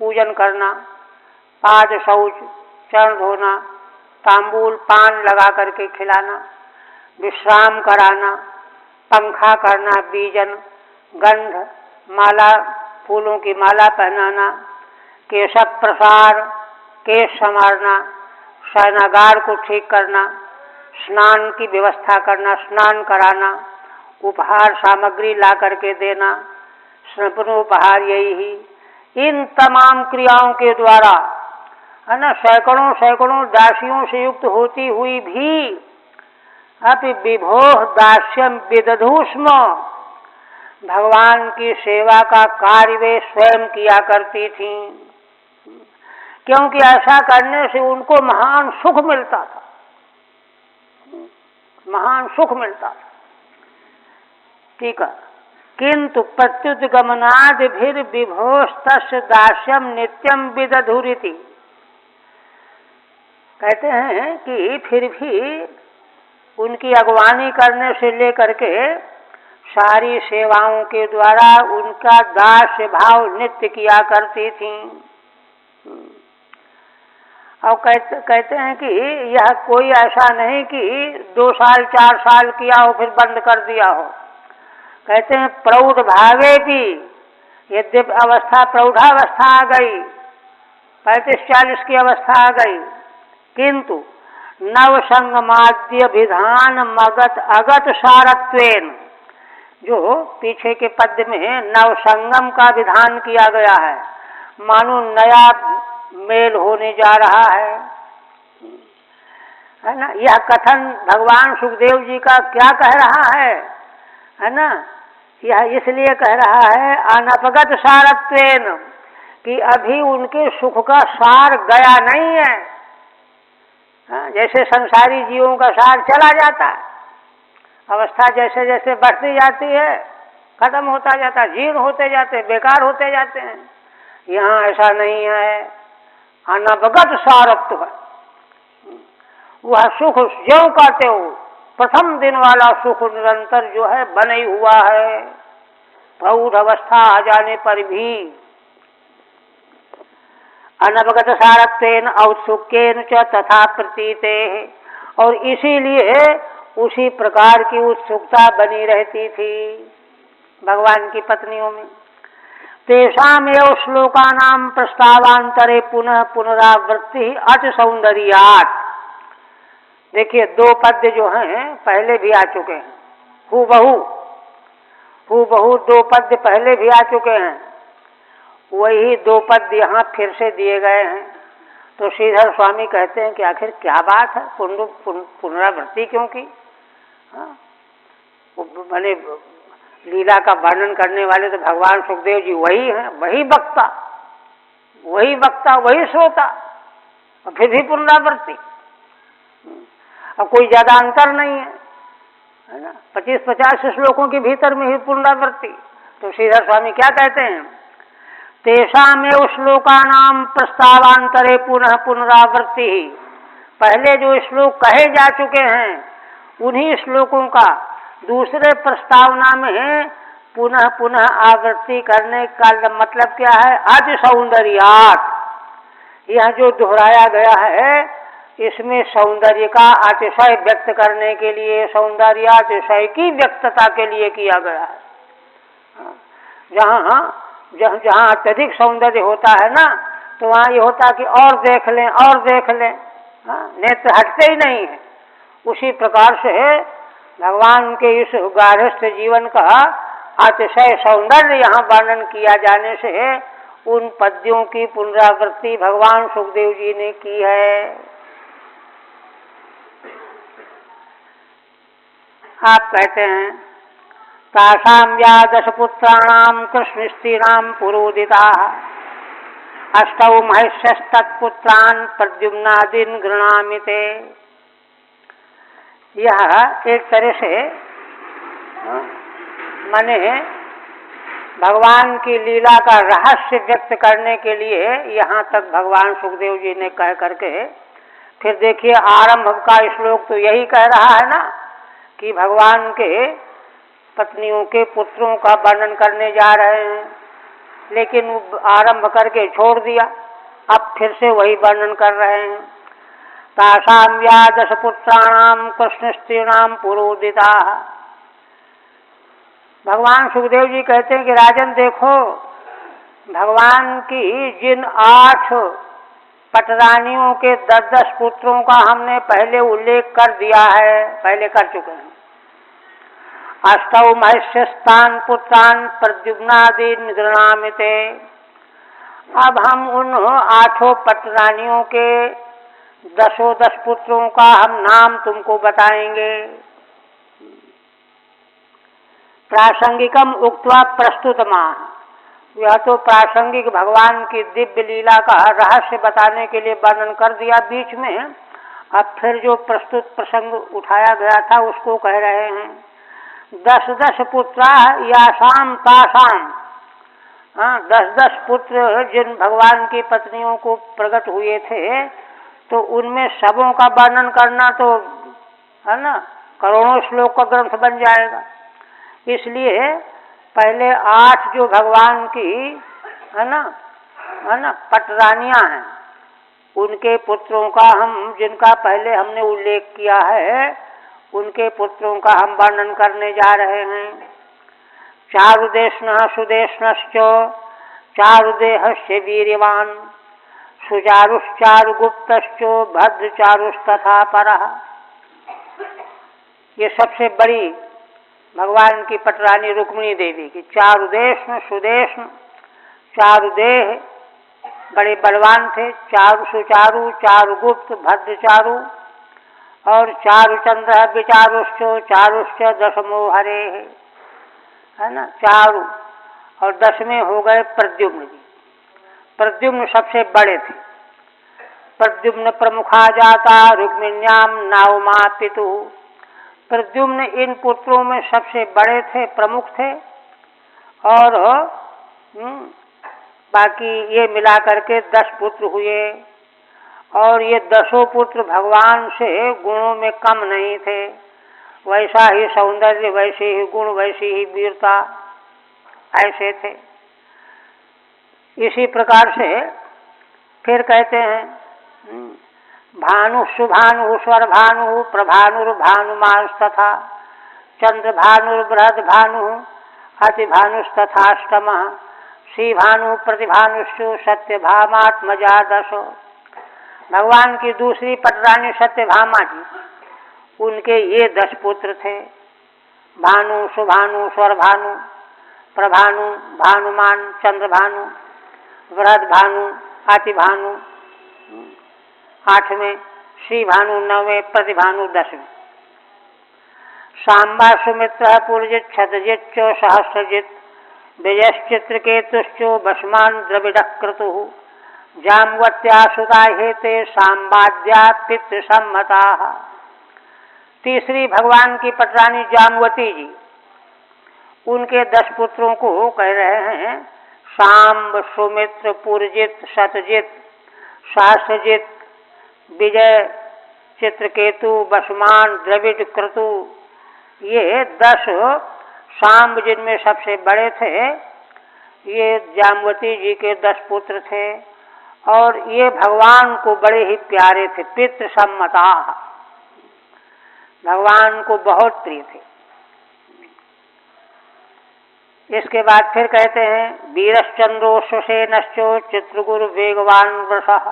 पूजन करना, पाद शौच, चरण धोना, तांबूल पान लगा करके खिलाना, विश्राम कराना, पंखा करना, बीजन, गंध, माला, फूलों की माला पहनाना, केश प्रसार, केश संवारना, शयनागार को ठीक करना, स्नान की व्यवस्था करना, स्नान कराना, उपहार सामग्री ला करके देना, स्नपनोपहार, यही ही इन तमाम क्रियाओं के द्वारा, है ना, सैकड़ों सैकड़ों दासियों से युक्त होती हुई भी अपि विभोह दास्यम विदधूष्म, भगवान की सेवा का कार्य वे स्वयं किया करती थीं, क्योंकि ऐसा करने से उनको महान सुख मिलता था, महान सुख मिलता था। ठीक है। किंतु प्रत्युद्गमनादिभिर विभोस्तस्य दास्यम नित्यम विदधुरिति, कहते हैं कि फिर भी उनकी अगवानी करने से लेकर के सारी सेवाओं के द्वारा उनका दास्य भाव नित्य किया करती थीं। और कहते हैं कि यह कोई ऐसा नहीं कि 2 साल 4 साल किया हो फिर बंद कर दिया हो। कहते हैं प्रौढ़ भावे भी, यद्यपि अवस्था प्रौढ़ावस्था आ गई, 35-40 की अवस्था आ गई, किंतु नव संगमाद्य विधान मगत अगत सारत्वेन, जो पीछे के पद्य में नव संगम का विधान किया गया है, मानो नया मेल होने जा रहा है ना। यह कथन भगवान सुखदेव जी का क्या कह रहा है ना, यह इसलिए कह रहा है अनपगत सारत्वेन, कि अभी उनके सुख का सार गया नहीं है। जैसे संसारी जीवों का सार चला जाता है, अवस्था जैसे जैसे बढ़ती जाती है, खत्म होता जाता है, जीर्ण होते जाते, बेकार होते जाते हैं। यहाँ ऐसा नहीं है, अनवगत सारत्व है। वह सुख ज्यों कहते हो, प्रथम दिन वाला सुख निरंतर जो है बने हुआ है, प्रौढ़ अवस्था आ जाने पर भी। अनवगत सारत्वेन औत्सुक्येन च तथा प्रतीते, और इसीलिए उसी प्रकार की उत्सुकता बनी रहती थी भगवान की पत्नियों में। तेषामेव श्लोकानां प्रस्तावांतरे पुनः पुनरावृत्ति अच सौंदर्यात्। देखिए 2 पद्य जो हैं पहले भी आ चुके हैं, हूबहू 2 पद्य पहले भी आ चुके हैं, वही 2 पद्य यहाँ फिर से दिए गए हैं। तो श्रीधर स्वामी कहते हैं कि आखिर क्या बात है, पुनरावृत्ति क्यों की? मैंने लीला का वर्णन करने वाले तो भगवान सुखदेव जी वही हैं, वही वक्ता वही श्रोता, और फिर भी पुनरावृत्ति। अब कोई ज्यादा अंतर नहीं है ना, 25-50 श्लोकों के भीतर में ही पुनरावृत्ति। तो श्रीधर स्वामी क्या कहते हैं, तेषामेव श्लोकानां प्रस्तावांतरे पुनः पुनरावृत्ति। पहले जो श्लोक कहे जा चुके हैं उन्हीं श्लोकों का दूसरे प्रस्तावना में पुनः पुनः आवृत्ति करने का मतलब क्या है, अति सौंदर्यात्। यह जो दोहराया गया है इसमें सौंदर्य का अतिशय व्यक्त करने के लिए, सौंदर्यातिशय की व्यक्तता के लिए किया गया है। जहाँ अत्यधिक सौंदर्य होता है ना, तो वहाँ ये होता कि और देख लें और देख लें, नेत्र हटते ही नहीं है। उसी प्रकार से भगवान के इस गार्हस्थ जीवन का अतिशय सौंदर्य यहाँ वर्णन किया जाने से उन पद्यों की पुनरावृत्ति भगवान सुखदेव जी ने की है। आप कहते हैं तासां व्यादशपुत्राणां कृष्णस्त्रीणां पुरोदिताः अष्टौ महिष्यस्तत्पुत्रान् प्रद्युम्नादीन् गृह्णामि ते। यह एक तरह से माने भगवान की लीला का रहस्य व्यक्त करने के लिए यहाँ तक भगवान सुखदेव जी ने कह करके, फिर देखिए आरंभ का श्लोक तो यही कह रहा है ना कि भगवान के पत्नियों के पुत्रों का वर्णन करने जा रहे हैं, लेकिन आरंभ करके छोड़ दिया, अब फिर से वही वर्णन कर रहे हैं। तासां व्यादशपुत्राणां कृष्णस्त्रीणां पुरोदिताः, भगवान सुखदेव जी कहते हैं कि राजन देखो, भगवान की जिन 8 पटरानियों के 10-10 पुत्रों का हमने पहले उल्लेख कर दिया है, पहले कर चुके हैं। अष्टौ महर्षिस्तान पुत्रान प्रद्युम्नादि निगृणामिते। अब हम उन 8 पटरानियों के 10 पुत्रों का हम नाम तुमको बताएंगे। प्रासंगिकम उक्त्वा प्रस्तुतमा, यह तो प्रासंगिक भगवान की दिव्य लीला का रहस्य बताने के लिए वर्णन कर दिया बीच में। अब फिर जो प्रस्तुत प्रसंग उठाया गया था उसको कह रहे हैं। 10-10 पुत्रा यासाम तासाम, 10-10 पुत्र जिन भगवान की पत्नियों को प्रकट हुए थे, तो उनमें सबों का वर्णन करना तो है ना, करोड़ों श्लोक का ग्रंथ बन जाएगा। इसलिए पहले 8 जो भगवान की है ना पटरानियां हैं, उनके पुत्रों का हम, जिनका पहले हमने उल्लेख किया है, उनके पुत्रों का हम वर्णन करने जा रहे हैं। चारुदेष्ण सुदेष्णश्च चारुदेहस्य वीर्यवान सुचारुश्चारुगुप्तश्च भद्रचारुस्तथा परः। ये सबसे बड़ी भगवान की पटरानी रुक्मिणी देवी की। चारुदेष्ण सुदेष्ण, चारुदेह बड़े बलवान थे, चारु सुचारु चारुगुप्त भद्रचारु, और चारुचंद्र विचारुश्च चारुश्च दशमो हरे, है ना, चारु। और 10वें हो गए प्रद्युम्न जी। प्रद्युम्न सबसे बड़े थे। प्रद्युम्न प्रमुखा जाता रुक्मिण्याम नावमा पितु। प्रद्युम्न इन पुत्रों में सबसे बड़े थे, प्रमुख थे। और बाकी ये मिला करके 10 पुत्र हुए। और ये 10 पुत्र भगवान से गुणों में कम नहीं थे। वैसा ही सौंदर्य, वैसे ही गुण, वैसी ही वीरता, ऐसे थे। इसी प्रकार से फिर कहते हैं भानु सुभानु स्वरभानु प्रभानुर्भानुमांस्तथा चंद्रभानुर्बृहद भानु अतिभानुस्तथाष्टमः श्रीभानु प्रतिभानुश्चो सत्यभामात्मजा दशो। भगवान की दूसरी पटरानी सत्यभामा जी, उनके ये 10 पुत्र थे। भानु सुभानु स्वरभानु प्रभानु भानुमान चंद्रभानु बृहद भानु अतिभानु 8वें, श्री भानु 9वें, प्रतिभानु 10वें। सांबा सुमित्र पुरजित क्षतजित सहस्रजित विजयश्चित्रकेतुश्चो भस्मान द्रविडक्रतु जाम्वत्या सुता हेते सांबाद्या पितृसम्मता। तीसरी भगवान की पटरानी जाम्वती जी, उनके 10 पुत्रों को कह रहे हैं। सांब सुमित्र पुरजित शतजित सहस्रजित विजय चित्रकेतु बसमान द्रविड़ क्रतु, ये 10 सांब जिनमें सबसे बड़े थे, ये जाम्वती जी के 10 पुत्र थे। और ये भगवान को बड़े ही प्यारे थे, पितृ सम्मता, भगवान को बहुत प्रिय थे। इसके बाद फिर कहते हैं वीरश्चंद्रो सुसेनश्चो चित्रगुरु वेगवान वृषः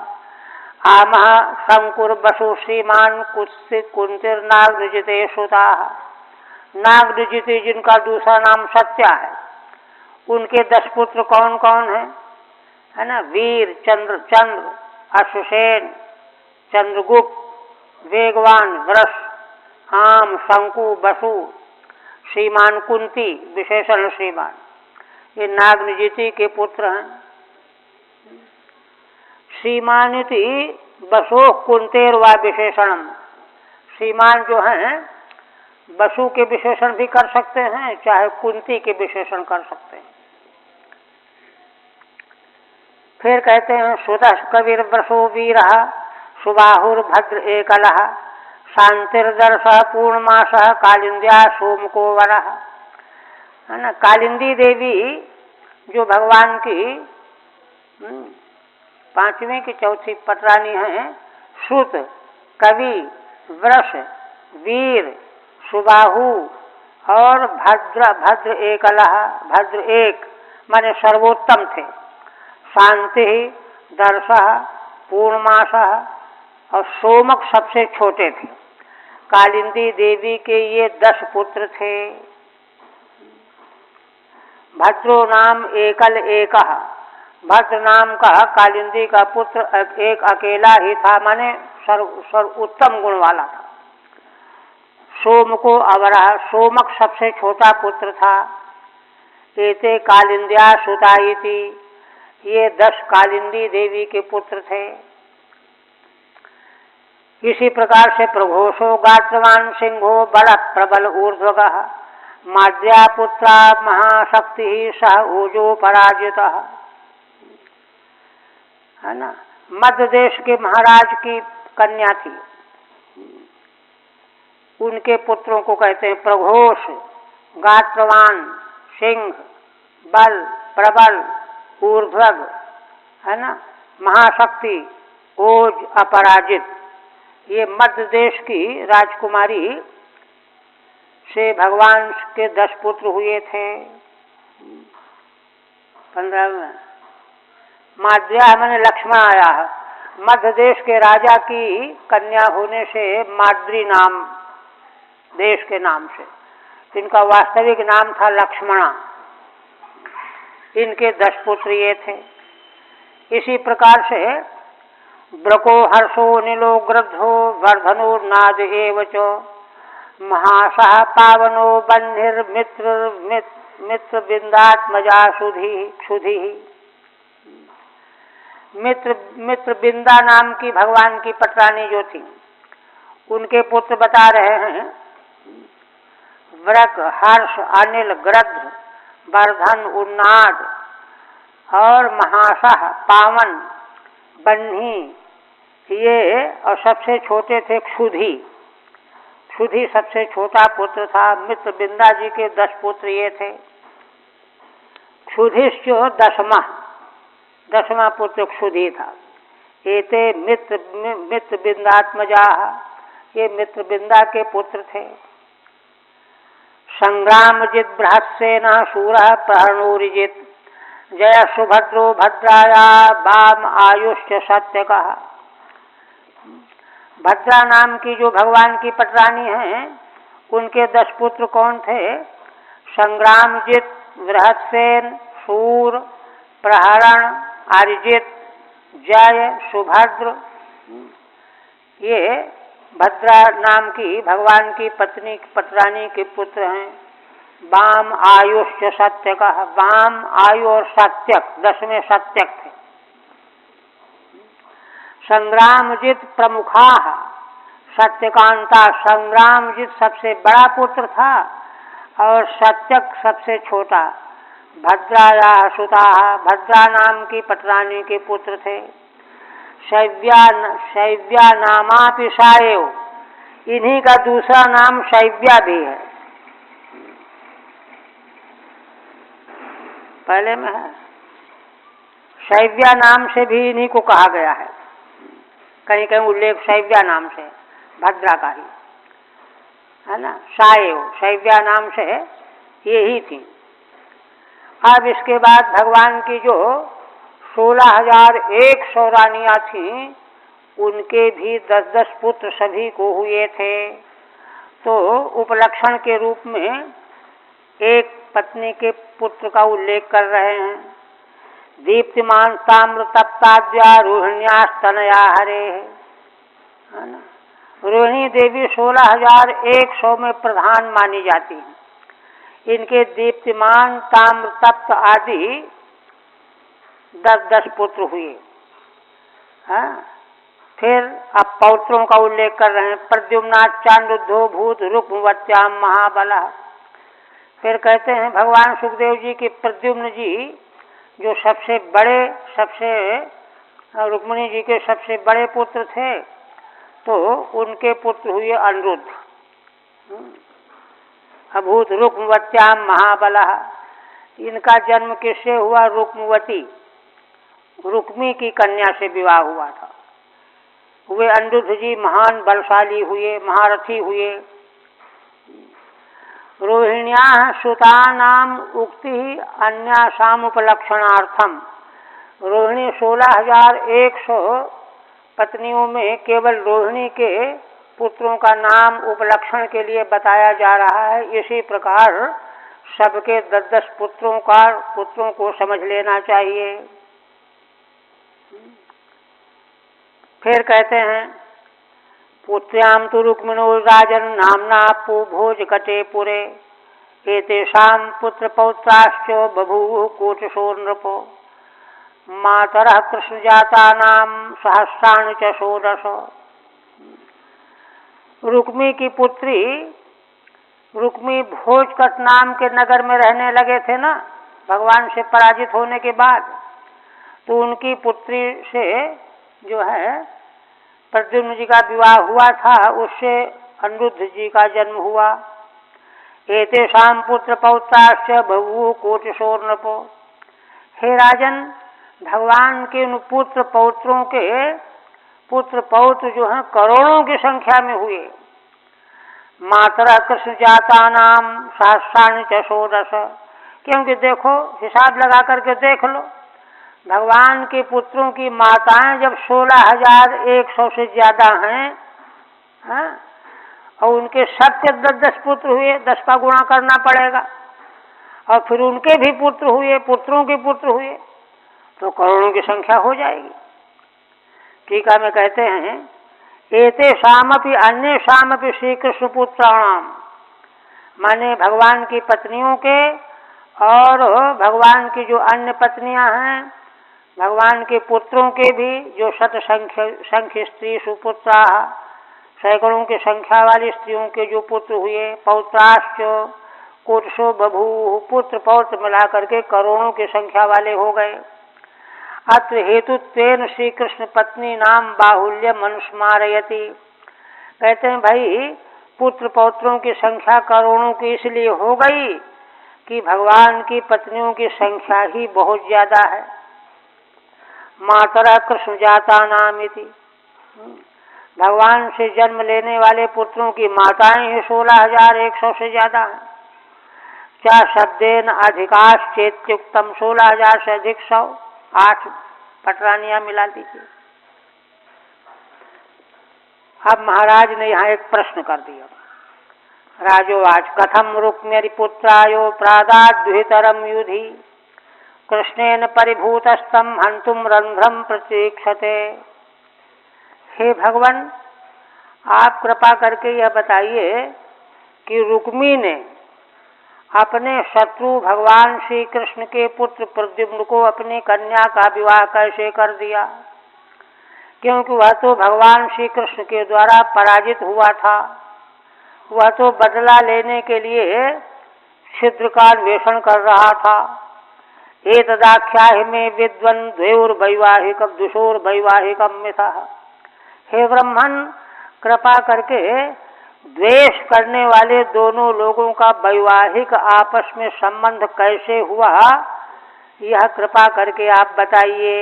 आमः शंकुर बसु श्रीमान कुत्सित कुंतिर नागनिजिते सुता। नागनिजिते जिनका दूसरा नाम सत्या है, उनके 10 पुत्र कौन कौन है ना, वीर चंद्र अश्वसेन चंद्रगुप्त वेगवान वृष आम शंकु बसु श्रीमान कुंती विशेषण श्रीमान, ये नागनिजिति के पुत्र हैं। श्रीमानिति बसो कुंतेर व विशेषणम, श्रीमान जो हैं बसु के विशेषण भी कर सकते हैं, चाहे कुंती के विशेषण कर सकते हैं। फिर कहते हैं सुतः कविर वसो वीरः सुबाहुर्भद्र एकलः शांतिर्दर्श पूर्णमासः कालिंद्या सोमको वरः, है ना। कालिंदी देवी जो भगवान की 5वीं की 4थी पटरानी हैं, श्रुत कवि वृष वीर सुबाहु और भद्र एकलः, भद्र एक माने सर्वोत्तम थे। शांति, दर्शः, पूर्णमासः और सोमक सबसे छोटे थे। कालिंदी देवी के ये 10 पुत्र थे। भद्रो नाम एकल एकः, भद्र नाम का कालिंदी का पुत्र एक अकेला ही था, माने सर्वोत्तम गुण वाला था। सोम को अवरह, सोमक सबसे छोटा पुत्र था। एते कालिंद्या सुतायिति, ये 10 कालिंदी देवी के पुत्र थे। इसी प्रकार से प्रघोषो गात्रवान सिंहो बल प्रबल ऊर्ध्वगः, माद्या पुत्रा महाशक्ति सह ओजो पराजितः, है ना। मध्य देश के महाराज की कन्या थी, उनके पुत्रों को कहते हैं प्रघोष, गात्रवान, सिंह, बल, प्रबल, ऊर्ध्वग, है ना, महाशक्ति, ओज, अपराजित। ये मध्य देश की राजकुमारी से भगवान के 10 पुत्र हुए थे। 15 में माद्या मैंने लक्ष्मण आया है। मध्य देश के राजा की कन्या होने से माद्री नाम, देश के नाम से, इनका वास्तविक नाम था लक्ष्मणा। इनके 10 पुत्र ये थे। इसी प्रकार से ब्रको हर्षो नीलो गृद्धो वर्धनो नाद एव च, महासः पावनो बन्धिर्मित्र मित्र बिंदात्मजा क्षुधि। मित्र बिंदा नाम की भगवान की पटरानी जो थी, उनके पुत्र बता रहे हैं व्रक, हर्ष, अनिल, गृध्र, वर्धन, उन्नाद और महासह, पावन, बन्ही, ये और सबसे छोटे थे क्षुधि। क्षुधि सबसे छोटा पुत्र था। मित्र बिंदा जी के 10 पुत्र ये थे। क्षुधिश्च 10वां पुत्र क्षुधि था। एते मित्र बिंदात्मजा, ये मित्र बिंदा के पुत्र थे। संग्रामजित बृहत्सेन शूरः प्रहरणोरिजित, जय सुभद्रो भद्राया वाम आयुष्य सत्यकः। भद्रा नाम की जो भगवान की पटरानी हैं, उनके 10 पुत्र कौन थे? संग्रामजित, बृहत्सेन, शूर, प्रहरण, अरिजित, जय, सुभद्र। ये भद्रा नाम की भगवान की पत्नी पटरानी के पुत्र हैं। वाम आयुष्य सत्यकः, वाम आयु और सत्यक, 10वें सत्यक थे। संग्रामजित प्रमुखा, सत्यकांता। संग्रामजित सबसे बड़ा पुत्र था और सत्यक सबसे छोटा। भद्राया सुता, भद्रा नाम की पटरानी के पुत्र थे। शैव्या नामापि सायव, इन्हीं का दूसरा नाम शैव्या भी है। पहले में है शैव्या नाम से भी इन्हीं को कहा गया है। कहीं कहीं उल्लेख शैव्या नाम से, भद्रा का ही है ना। सायव, शैव्या नाम से ये ही थी। अब इसके बाद भगवान की जो 16,100 रानियां थीं, उनके भी 10-10 पुत्र सभी को हुए थे। तो उपलक्षण के रूप में एक पत्नी के पुत्र का उल्लेख कर रहे हैं। दीप्तिमान ताम्र तप्ताद्या रोहिण्यास्तनया हरे, है ना। रोहिणी देवी 16,100 में प्रधान मानी जाती है। इनके दीप्तिमान, ताम्र तप्त आदि 10-10 पुत्र हुए। हाँ, फिर अब पौत्रों का उल्लेख कर रहे हैं। प्रद्युम्नाथ चांदुद्धो भूत रुक्मवत्याम महाबला। फिर कहते हैं भगवान सुखदेव जी की प्रद्युम्न जी जो सबसे बड़े, रुक्मिणी जी के सबसे बड़े पुत्र थे, तो उनके पुत्र हुए अनिरुद्ध। अभूत रुक्मवत्याम महाबला। इनका जन्म किससे हुआ? रुक्मवती, रुक्मी की कन्या से विवाह हुआ था। वे अनिरुद्ध जी महान बलशाली हुए, महारथी हुए। रोहिण्याः सुतानाम् उक्ति अन्यासाम उपलक्षणार्थम। रोहिणी 16,100 पत्नियों में केवल रोहिणी के पुत्रों का नाम उपलक्षण के लिए बताया जा रहा है। इसी प्रकार सबके 10-10 पुत्रों को समझ लेना चाहिए। फिर कहते हैं पुत्र्याम तो रुक्मिणो राजन नामना भोज कटे पुरे एतेषां पुत्र पौत्राश्च बभूवुः कोटिशो नृपो मातरः कृष्ण जाता नाम सहस्राणि च 16। रुक्मी की पुत्री रुक्मी भोजकट नाम के नगर में रहने लगे थे ना, भगवान से पराजित होने के बाद। तो उनकी पुत्री से जो है प्रद्युम्न जी का विवाह हुआ था, उससे अनिरुद्ध जी का जन्म हुआ। एतेषां पुत्र पौत्राश्च बभूवुः कोटिशो नृपो। हे राजन, भगवान के उन पुत्र पौत्र जो हैं करोड़ों की संख्या में हुए। मातरः कृष्ण जाता नाम सहस्राणि च 16। क्योंकि देखो, हिसाब लगा करके देख लो, भगवान के पुत्रों की माताएं जब 16,100 से ज्यादा हैं, और उनके सबके 10-10 पुत्र हुए, 10 का गुणा करना पड़ेगा, और फिर उनके भी पुत्र हुए, पुत्रों के पुत्र हुए, तो करोड़ों की संख्या हो जाएगी। टीका में कहते हैं एतेषामपि अन्येषामपि श्री कृष्ण पुत्राणाम, माने भगवान की पत्नियों के और भगवान की जो अन्य पत्नियां हैं, भगवान के पुत्रों के भी, जो शतसंख्य स्त्री सुपुत्रा, सैकड़ों की संख्या वाली स्त्रियों के जो पुत्र हुए, पौत्राश्च कोटिशो बभूवुः, पुत्र पौत्र मिलाकर के करोड़ों की संख्या वाले हो गए। अत्र हेतुत्वेन श्री कृष्ण पत्नी नाम बाहुल्यम अनुस्मारयति। कहते हैं भाई, पुत्र पौत्रों की संख्या करोड़ों की इसलिए हो गई कि भगवान की पत्नियों की संख्या ही बहुत ज्यादा है। मातरः कृष्ण जाता नाम इति, भगवान से जन्म लेने वाले पुत्रों की माताएं ही 16,100 से ज्यादा हैं। क्या शब्देन अधिकाश्चेत्युक्तम, 16,000 से अधिक 100, 8 पटरानियां मिला दीजिए। अब महाराज ने यहाँ एक प्रश्न कर दिया। राजोवाच कथम रुक्मिपुत्रायो प्रादाद्वितरम युधि कृष्णेन परिभूतस्तम हंतुम रंध्रम प्रतीक्षते। हे भगवान, आप कृपा करके यह बताइए कि रुक्मी ने अपने शत्रु भगवान श्री कृष्ण के पुत्र प्रद्युम्न को अपनी कन्या का विवाह कैसे कर दिया, क्योंकि वह तो भगवान श्री कृष्ण के द्वारा पराजित हुआ था। वह तो बदला लेने के लिए छिद्र का अन्वेषण कर रहा था। एतदाख्याहि में विद्वन् द्वयोर्वैवाहिकं दुषोर्वैवाहिकं मिथः। हे ब्रह्मन, कृपा करके द्वेष करने वाले दोनों लोगों का वैवाहिक आपस में संबंध कैसे हुआ, यह कृपा करके आप बताइए।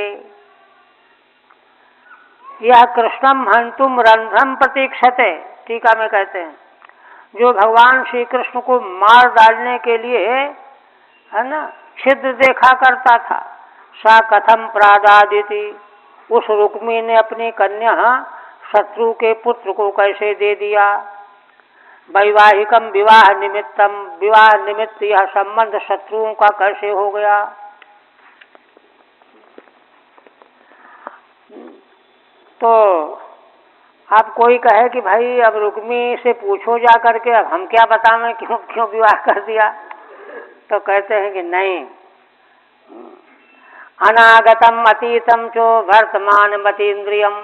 यह कृष्णम हंतुम रंध्रम प्रतीक्षते, टीका में कहते हैं, जो भगवान श्री कृष्ण को मार डालने के लिए, है ना, छिद्र देखा करता था, सा कथम प्रादादिति, उस रुक्मी ने अपनी कन्या शत्रु के पुत्र को कैसे दे दिया। वैवाहिकम विवाह निमित्तम, विवाह निमित्त यह संबंध शत्रुओं का कैसे हो गया। तो अब कोई कहे कि भाई अब रुक्मी से पूछो जा करके, अब हम क्या बताएं क्यों क्यों विवाह कर दिया। तो कहते हैं कि नहीं, अनागतम अतीतम चो वर्तमान मतीन्द्रियम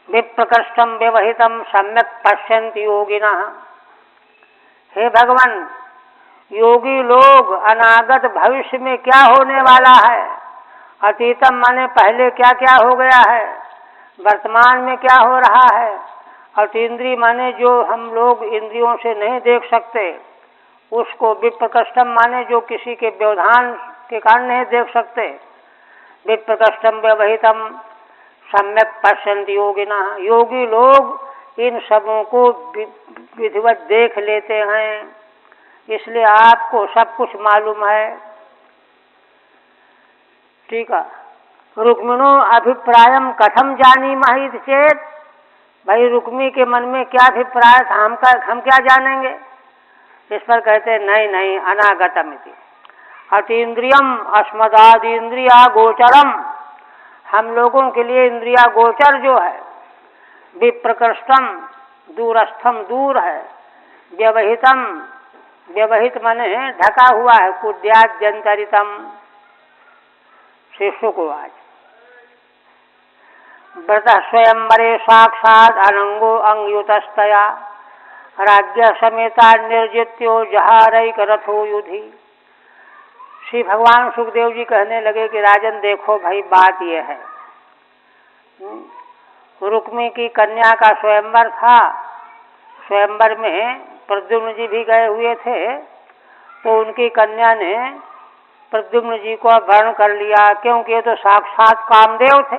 विप्रकृष्टम व्यवहितम सम्यक पश्यन्ति योगिनः। हे भगवान, योगी लोग अनागत भविष्य में क्या होने वाला है, अतीतम माने पहले क्या क्या हो गया है, वर्तमान में क्या हो रहा है, अतीन्द्रिय माने जो हम लोग इंद्रियों से नहीं देख सकते उसको, विप्रकृष्टम माने जो किसी के व्यवधान के कारण नहीं देख सकते, विप्रकृष्टम व्यवहितम सम्यक पश्यन्ति योगिनः। योगी लोग इन सबों को विधिवत देख लेते हैं। इसलिए आपको सब कुछ मालूम है। ठीक है। रुक्मिणो अभिप्रायम कथम जानीमहि चेत, भाई रुक्मी के मन में क्या अभिप्राय था, हम क्या जानेंगे। इस पर कहते नहीं नहीं, अनागतम इति अतीन्द्रियम अस्मदादीन्द्रिया गोचरम, हम लोगों के लिए इंद्रिया गोचर जो है, विप्रकृष्टम दूरस्थम दूर है, व्यवहितम व्यवहित माने ढका हुआ है, कुड्याद्यंतरितम शिशु को आज व्रत स्वयंवरे साक्षात अनंगो अंगयुतस्तया राज्य समेता निर्जित्यो जहारैक रथो युधि। श्री भगवान सुखदेव जी कहने लगे कि राजन देखो भाई, बात यह है, रुक्मी की कन्या का स्वयंवर था, स्वयंवर में प्रद्युम्न जी भी गए हुए थे, तो उनकी कन्या ने प्रद्युम्न जी को वर्ण कर लिया, क्योंकि ये तो साक्षात कामदेव थे,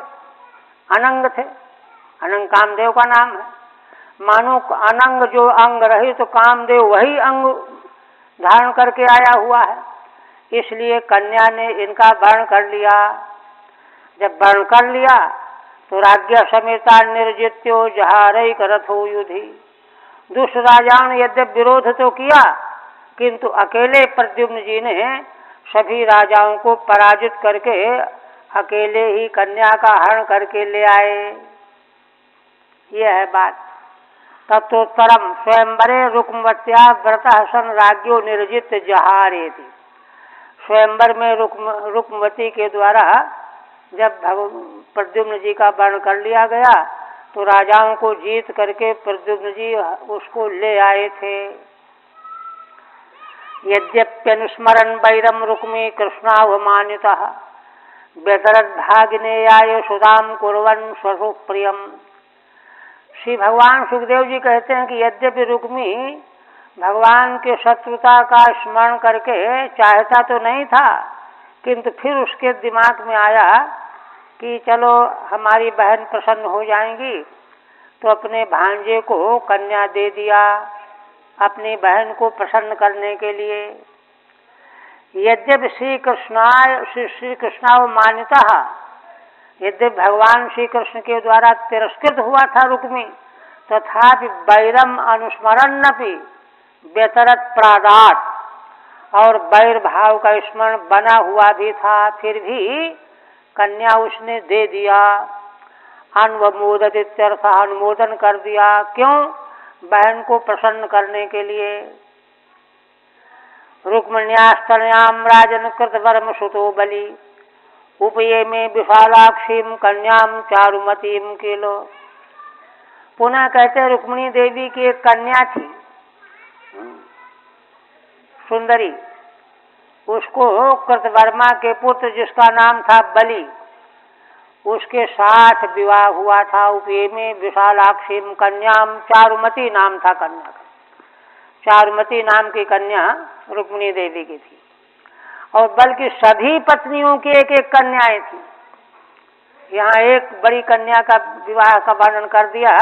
अनंग थे, अनंग कामदेव का नाम है। मानो अनंग जो अंग रही तो कामदेव वही अंग धारण करके आया हुआ है, इसलिए कन्या ने इनका वर्ण कर लिया। जब वर्ण कर लिया तो राज्य समेता निर्जित्यो जहारैक रथो युधि। दुष्ट राजाओं ने यद्यप विरोध तो किया, किंतु अकेले प्रद्युम्न जी ने सभी राजाओं को पराजित करके अकेले ही कन्या का हरण करके ले आए। यह है बात। तत्वोत्तरम स्वयंवरे रुक्मवत्या व्रतः सन राज्यो निर्जित जहारेति। स्वयंवर में रुक्मवती के द्वारा जब प्रद्युम्न जी का वर्ण कर लिया गया तो राजाओं को जीत करके प्रद्युम्न जी उसको ले आए थे। यद्यप्यनुस्मरन् वैरम रुक्मी कृष्णावमानितः व्यतरद्भागिनेयाय सुदाम कुर्वन् स्वसुप्रियम। श्री भगवान सुखदेव जी कहते हैं कि यद्यपि रुक्मी भगवान के शत्रुता का स्मरण करके चाहता तो नहीं था, किंतु फिर उसके दिमाग में आया कि चलो हमारी बहन प्रसन्न हो जाएंगी, तो अपने भांजे को कन्या दे दिया अपनी बहन को प्रसन्न करने के लिए। यद्यपि श्री कृष्णाव मान्यता, यद्यपि भगवान श्री कृष्ण के द्वारा तिरस्कृत हुआ था रुक्मी, तथापि वैरम अनुस्मरन्नपि व्यतरत प्रादात, और वैर भाव का स्मरण बना हुआ भी था, फिर भी कन्या उसने दे दिया। अनुमोदित इत्यर्थ, अनुमोदन कर दिया। क्यों? बहन को प्रसन्न करने के लिए। रुक्मिण्यास्तनयाम राजन कृत वर्म सुतो बलि उपये में विशालाक्षीम कन्याम चारुमतीम किलो। पुनः कहते रुक्मिणी देवी की एक कन्या थी सुंदरी, उसको कृतवर्मा के पुत्र जिसका नाम था बलि, उसके साथ विवाह हुआ था। उपये में विशालाक्षीम कन्याम, चारुमती नाम था कन्या का। चारुमती नाम की कन्या रुक्मिणी देवी की थी, और बल्कि सभी पत्नियों की एक एक कन्याएं थी। यहाँ एक बड़ी कन्या का विवाह का वर्णन कर दिया,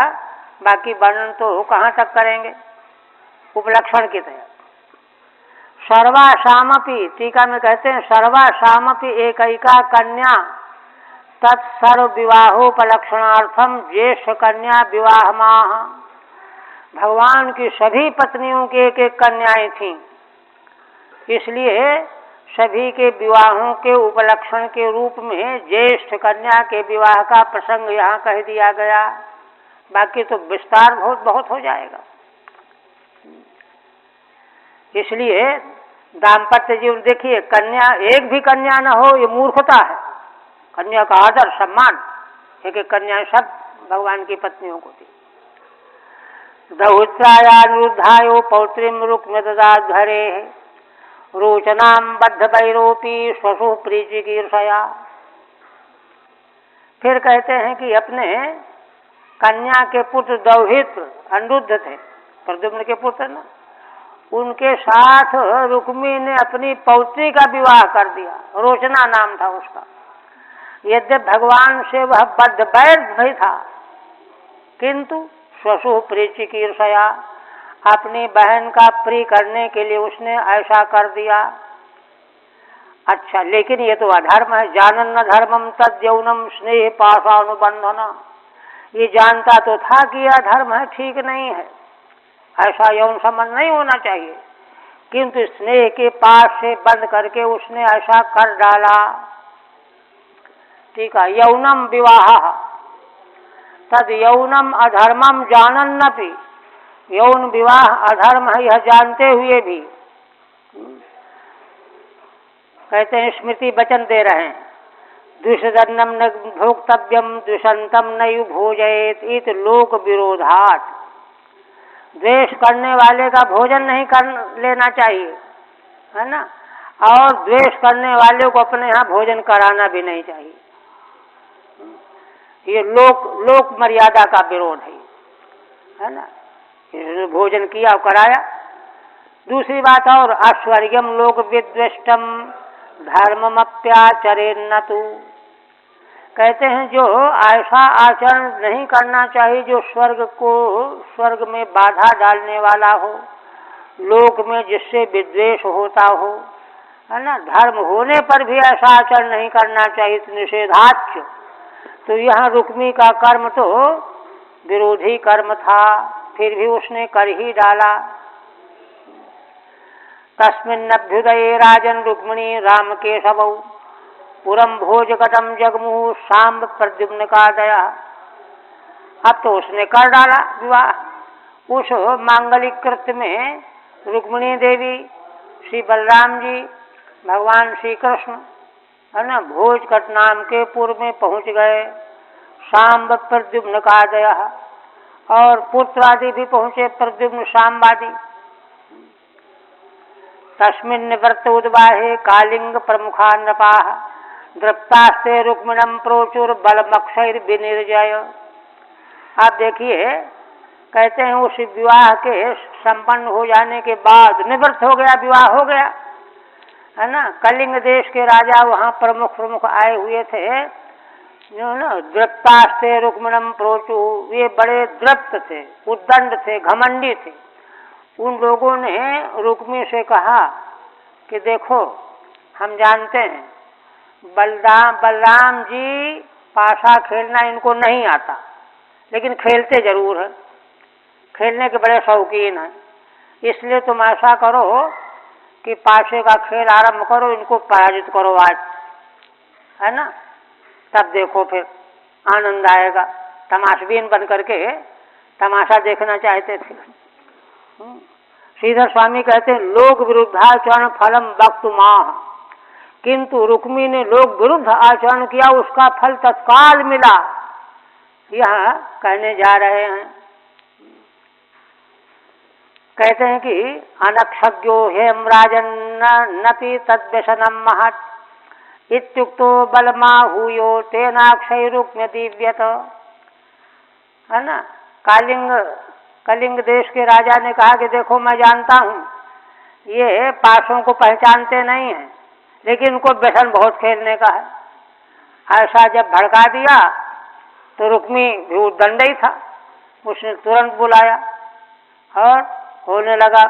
बाकी वर्णन तो कहाँ तक करेंगे, उपलक्षण की तरह। सर्वासामपि, टीका में कहते हैं सर्वासामपि एकैका कन्या तत्सर्व विवाहोपलक्षणार्थम ज्येष्ठ कन्या विवाह माह। भगवान की सभी पत्नियों की एक एक कन्याएं थीं, इसलिए सभी के विवाहों के उपलक्षण के रूप में ज्येष्ठ कन्या के विवाह का प्रसंग यहाँ कह दिया गया। बाकी तो विस्तार बहुत हो जाएगा। इसलिए दाम्पत्य जीवन देखिए, कन्या एक भी कन्या न हो ये मूर्खता है। कन्या का आदर सम्मान, एक एक कन्या सब भगवान की पत्नियों को थी। दहुत्रायानुरुद्धायो पौत्रीम रुक्म ददाध्वरे रोचनाम बद्ध वैरोपी स्वसु प्रीचिकीर्षया। फिर कहते हैं कि अपने कन्या के पुत्र दौहित्र अनिरुद्ध थे, प्रद्युम्न के पुत्र ना, उनके साथ रुक्मी ने अपनी पौत्री का विवाह कर दिया। रोचना नाम था उसका। यद्यप भगवान से वह बद्ध वैर भी था, किंतु स्वसु प्रीचिकीर्षया अपनी बहन का प्रिय करने के लिए उसने ऐसा कर दिया। अच्छा, लेकिन ये तो अधर्म है। जानन न धर्मम तद यौनम स्नेह पाशानुबंधना। ये जानता तो था कि यह धर्म है, ठीक नहीं है, ऐसा यौन संबंध नहीं होना चाहिए, किंतु स्नेह के पास से बंद करके उसने ऐसा कर डाला। ठीक है, यौनम विवाह तद यौनम अधर्मम जानन्नपि। यौन विवाह अधर्म है यह जानते हुए भी। कहते हैं, स्मृति वचन दे रहे हैं, द्विषदन्नम न भोक्तव्यम द्विषंतम नयु भोजयेत इत लोक विरोधात। द्वेष करने वाले का भोजन नहीं कर लेना चाहिए, है ना, और द्वेष करने वाले को अपने यहाँ भोजन कराना भी नहीं चाहिए। ये लोक मर्यादा का विरोध है ना। इसने भोजन किया और कराया। दूसरी बात, और अस्वर्गम लोक विद्वेष्टम धर्ममप्याचरेन्न तु। कहते हैं जो ऐसा आचरण नहीं करना चाहिए जो स्वर्ग में बाधा डालने वाला हो, लोक में जिससे विद्वेष होता हो, है ना। धर्म होने पर भी ऐसा आचरण नहीं करना चाहिए, तो निषेधाच्य। तो यहाँ रुक्मी का कर्म तो विरोधी कर्म था, फिर भी उसने कर ही डाला। तस्मिन्नभ्युदये राजन रुक्मिणी राम केशवौ पुरम भोजकटम जगमुः सांब प्रद्युम्न का दया। अब तो उसने कर डाला विवाह। उस मांगलिक कृत्य में रुक्मिणी देवी, श्री बलराम जी, भगवान श्री कृष्ण, है ना, भोजकट नाम के पुर में पहुंच गए। सांब प्रद्युम्न का दया, और पुत्र आदि भी पहुंचे, प्रद्युम्न सांबादि। तस्मिन् निवृत्त उद्वाहे कालिंग प्रमुखा नृपाः दृप्तास्ते रुक्मिणम प्रोचुर बलमक्षर विनिर्जय। आप देखिए, कहते हैं उस विवाह के संपन्न हो जाने के बाद निवृत्त हो गया, विवाह हो गया, है ना। कलिंग देश के राजा वहाँ प्रमुख आए हुए थे, जो ना दृप्तास्ते रुक्मिणम प्रोचु। ये बड़े दृप्त थे, उद्दंड थे, घमंडी थे। उन लोगों ने रुक्मी से कहा कि देखो, हम जानते हैं बलराम जी पाशा खेलना इनको नहीं आता, लेकिन खेलते जरूर हैं, खेलने के बड़े शौकीन हैं। इसलिए तुम ऐसा करो कि पाशे का खेल आरंभ करो, इनको पराजित करो आज, है ना। तब देखो फिर आनंद आएगा। तमाशबीन बन करके तमाशा देखना चाहते थे। श्रीधर स्वामी कहते हैं, लोक विरुद्धाचरण फलम वक्तुमाह। किंतु रुक्मी ने लोक विरुद्ध आचरण किया, उसका फल तत्काल मिला। यह कहने जा रहे हैं। कहते हैं कि अनक्षज्ञो हेम राजन नपि तद्व्यसनम महत् इत्युक्तो बलमाहूयो तेनाक्षय रुक्म दिव्यत। है ना। कलिंग देश के राजा ने कहा कि देखो, मैं जानता हूँ ये पाशों को पहचानते नहीं हैं, लेकिन इनको व्यसन बहुत खेलने का है। ऐसा जब भड़का दिया तो रुक्मी भी उद्दंड ही था, उसने तुरंत बुलाया और होने लगा,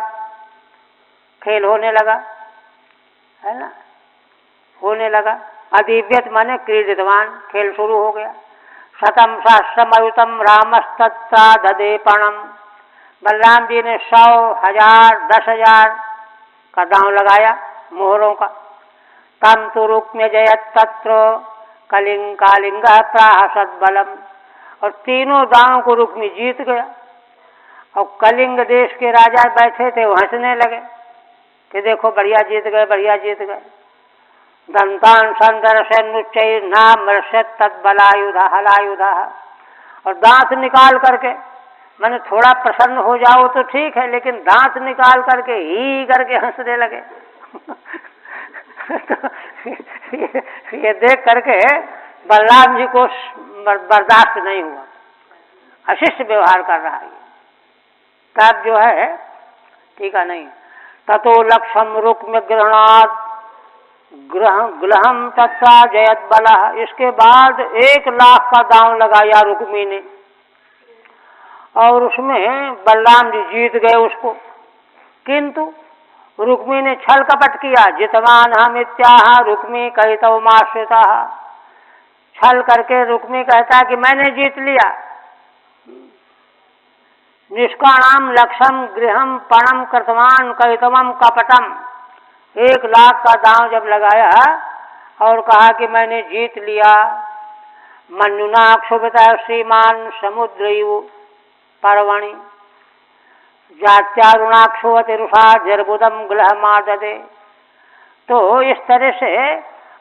खेल होने लगा, है ना, होने लगा। अधिव्यत माने क्रीडितवान, खेल शुरू हो गया। शतम सहस्रमयुतम रामस्तत्ता ददे पणम। बलराम जी ने 100, 1000, 10,000 का दांव लगाया, मोहरों का। तम तो रुक्म्य जयत तत्र कालिंग प्राहसत बलम। और तीनों दांव को रुक्मी जीत गया। और कलिंग देश के राजा बैठे थे, वो हंसने लगे कि देखो, बढ़िया जीत गए, बढ़िया जीत गए। दंतान संदर्शनुच्चै नामर्षत तद्बलायुधा हलायुधा। और दांत निकाल करके, मैंने थोड़ा प्रसन्न हो जाओ तो ठीक है, लेकिन दांत निकाल करके ही करके हंसने लगे। तो ये देख करके बलराम जी को बर्दाश्त नहीं हुआ, अशिष्ट व्यवहार कर रहा है। तब जो है, ठीक है, नहीं। ततो लक्ष्यम रुक्म ग्रहणात् ग्रहम तथा जयत बला। इसके बाद 1 लाख का दांव लगाया रुक्मी ने, और उसमें बलराम जी जीत गए उसको। किंतु रुक्मी ने छल कपट किया। जितवान हम इत्याह रुक्मी कहितौ माश्रिता। छल करके रुक्मी कहता कि मैंने जीत लिया। निष्काणाम लक्षम गृहम पणम कृतवान कहितवम कपटम। 1,00,000 का दांव जब लगाया और कहा कि मैंने जीत लिया। मन्युना क्षुभिता श्रीमान समुद्रयु पर्वणि जात्यारुणाक्षोवति रुषा जर्बुदम ग्लह माददे। तो इस तरह से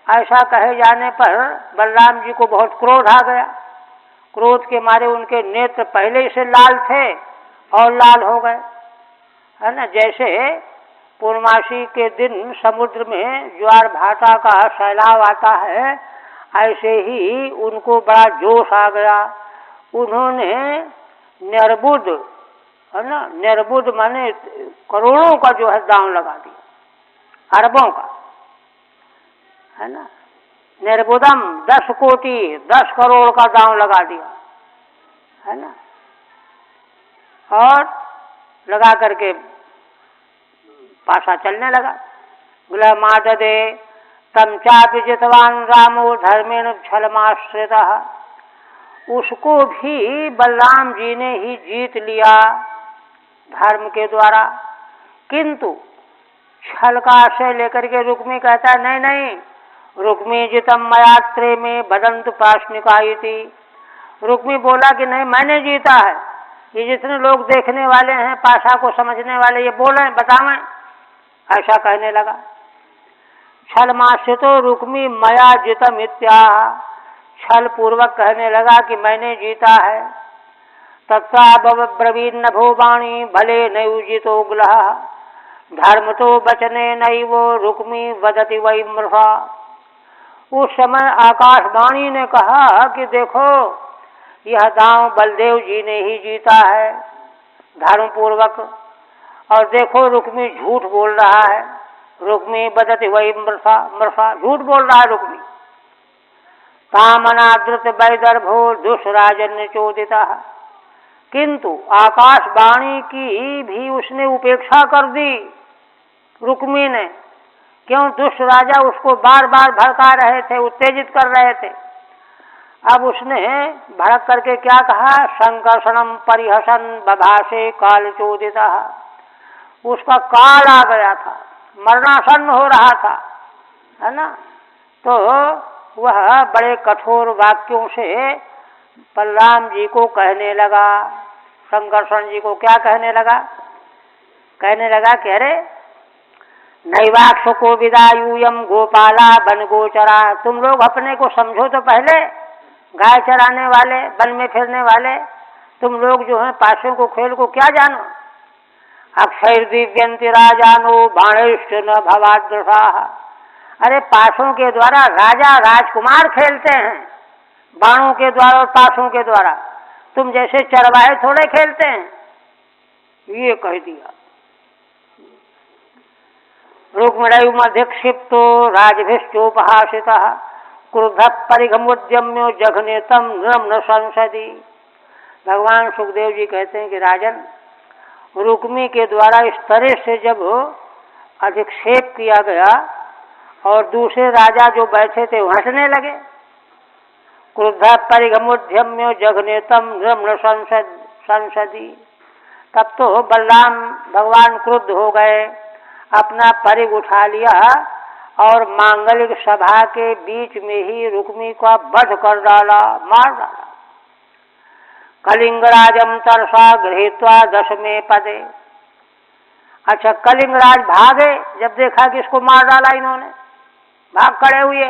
ऐसा कहे जाने पर बलराम जी को बहुत क्रोध आ गया। क्रोध के मारे उनके नेत्र पहले से लाल थे और लाल हो गए, है ना। जैसे पूर्णमासी के दिन समुद्र में ज्वार भाटा का सैलाब आता है, ऐसे ही उनको बड़ा जोश आ गया। उन्होंने निर्बुद्ध, है ना, निर्बुद्ध माने करोड़ों का जो है दांव लगा दिया, अरबों का, है ना। निर्बुदम 10 कोटि 10 करोड़ का दांव लगा दिया, है ना। और लगा करके पासा चलने लगा। गुला माददे तम चापि जितवान रामो धर्मेण छलमाश्रितः। उसको भी बलराम जी ने ही जीत लिया धर्म के द्वारा। किंतु छल का आश्रय लेकर के रुक्मी कहता नहीं नहीं, रुक्मी जितम मयात्रे में बदंत प्राश्निकायति। रुक्मी बोला कि नहीं, मैंने जीता है। ये जितने लोग देखने वाले हैं, पाशा को समझने वाले, ये बोले बतावें, ऐसा कहने लगा। छल माश्रितो रुक्मी मया जितम इत्याह। छल पूर्वक कहने लगा कि मैंने जीता है। तत्रा ब्रवीन नभो वाणी भले नयुजितो ग्लह। धर्म तो बचने नैवो रुक्मी वदति वै मृषा। उस समय आकाशवाणी ने कहा कि देखो, यह दांव बलदेव जी ने ही जीता है धर्म पूर्वक। और देखो रुक्मी झूठ बोल रहा है। रुक्मी बदति वही मृषा, मृषा झूठ बोल रहा है रुक्मी। तामनादृत वैदर्भो दुष्राजन्य चोदिता। किंतु आकाशवाणी की भी उसने उपेक्षा कर दी रुक्मी ने। क्यों? दुष्ट राजा उसको बार बार भड़का रहे थे, उत्तेजित कर रहे थे। अब उसने भड़क करके क्या कहा? संकर्षणम परिहसन बभाषे काल चोदिता। उसका काल आ गया था, मरणासन्न हो रहा था, है ना। तो वह बड़े कठोर वाक्यों से बलराम जी को कहने लगा। संकर्षण जी को क्या कहने लगा? कहने लगा कि अरे नैवाक्ष को विदायूयम गोपाला वन गोचरा। तुम लोग अपने को समझो तो पहले, गाय चराने वाले, वन में फिरने वाले तुम लोग जो हैं, पाशों को खेल को क्या जानो? अक्षय दिव्यंति राजानो बाणेश्व न भवादृषा। अरे पाशों के द्वारा राजा राजकुमार खेलते हैं, बाणों के द्वारा और पाशों के द्वारा। तुम जैसे चरवाहे थोड़े खेलते हैं। ये कह दिया। रुक्मिणीव मध्यक्षिप्तो राजभिश्चोपहासिता। क्रुद्ध परिघमुद्यम्यो जघने तम नृम्न संसदी। भगवान सुखदेव जी कहते हैं कि राजन, रुक्मी के द्वारा इस तरह से जब अधिक्षेप किया गया और दूसरे राजा जो बैठे थे हंसने लगे। क्रुद्ध परिघमुद्यम्यो जघने तम नृम्न संसदी। तब तो बलराम भगवान क्रुद्ध हो गए, अपना परिघ उठा लिया और मांगलिक सभा के बीच में ही रुक्मी का वध कर डाला, मार डाला। कलिंगराजम तरसा गृहीत्वा दशमे पदे। अच्छा, कलिंगराज भागे जब देखा कि इसको मार डाला इन्होंने, भाग खड़े हुए।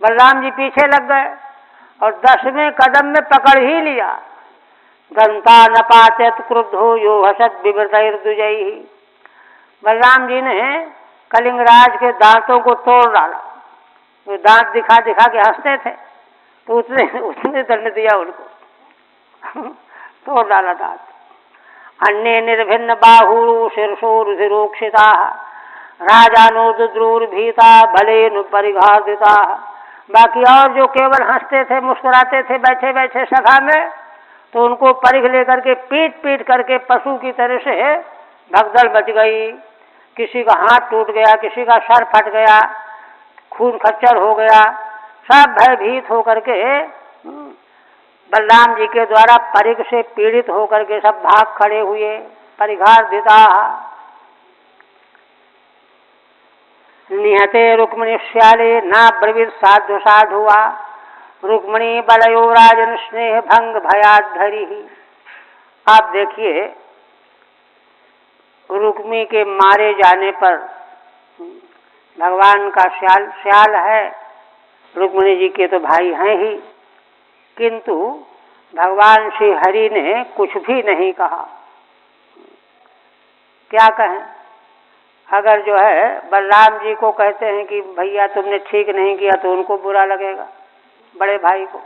बलराम जी पीछे लग गए और 10वें कदम में पकड़ ही लिया। दंता न पाचत क्रुद्धो यो हसत विवृतैर्द्विजैहि। बलराम जी ने कलिंगराज के दांतों को तोड़ डाला। वो दांत दिखा दिखा के हंसते थे, तो उसने दंड दिया उनको, तोड़ डाला दांत। अन्य निर्भिन्न बाहु शीर्षो रुधिरोक्षिता। राजानो दुद्रूर्भीता भलेनु परिघादिता। बाकी और जो केवल हंसते थे, मुस्कुराते थे बैठे बैठे सभा में, तो उनको परिघ लेकर के पीट पीट करके पशु की तरह से भगदड़ मच गई। किसी का हाथ टूट गया, किसी का सर फट गया, खून खच्चर हो गया। सब भयभीत होकर के बलराम जी के द्वारा परिघ से पीड़ित होकर के सब भाग खड़े हुए। परिघार्धिता निहते रुक्मिणी श्याले ना ब्रवीत साधु साधु हुआ रुक्मिणी बलयो राजन स्नेह भंग भयाधरी ही। आप देखिए, रुक्मी के मारे जाने पर भगवान का श्याल है, रुक्मिणी जी के तो भाई हैं ही, किंतु भगवान श्री हरि ने कुछ भी नहीं कहा। क्या कहें? अगर जो है बलराम जी को कहते हैं कि भैया तुमने ठीक नहीं किया तो उनको बुरा लगेगा, बड़े भाई को,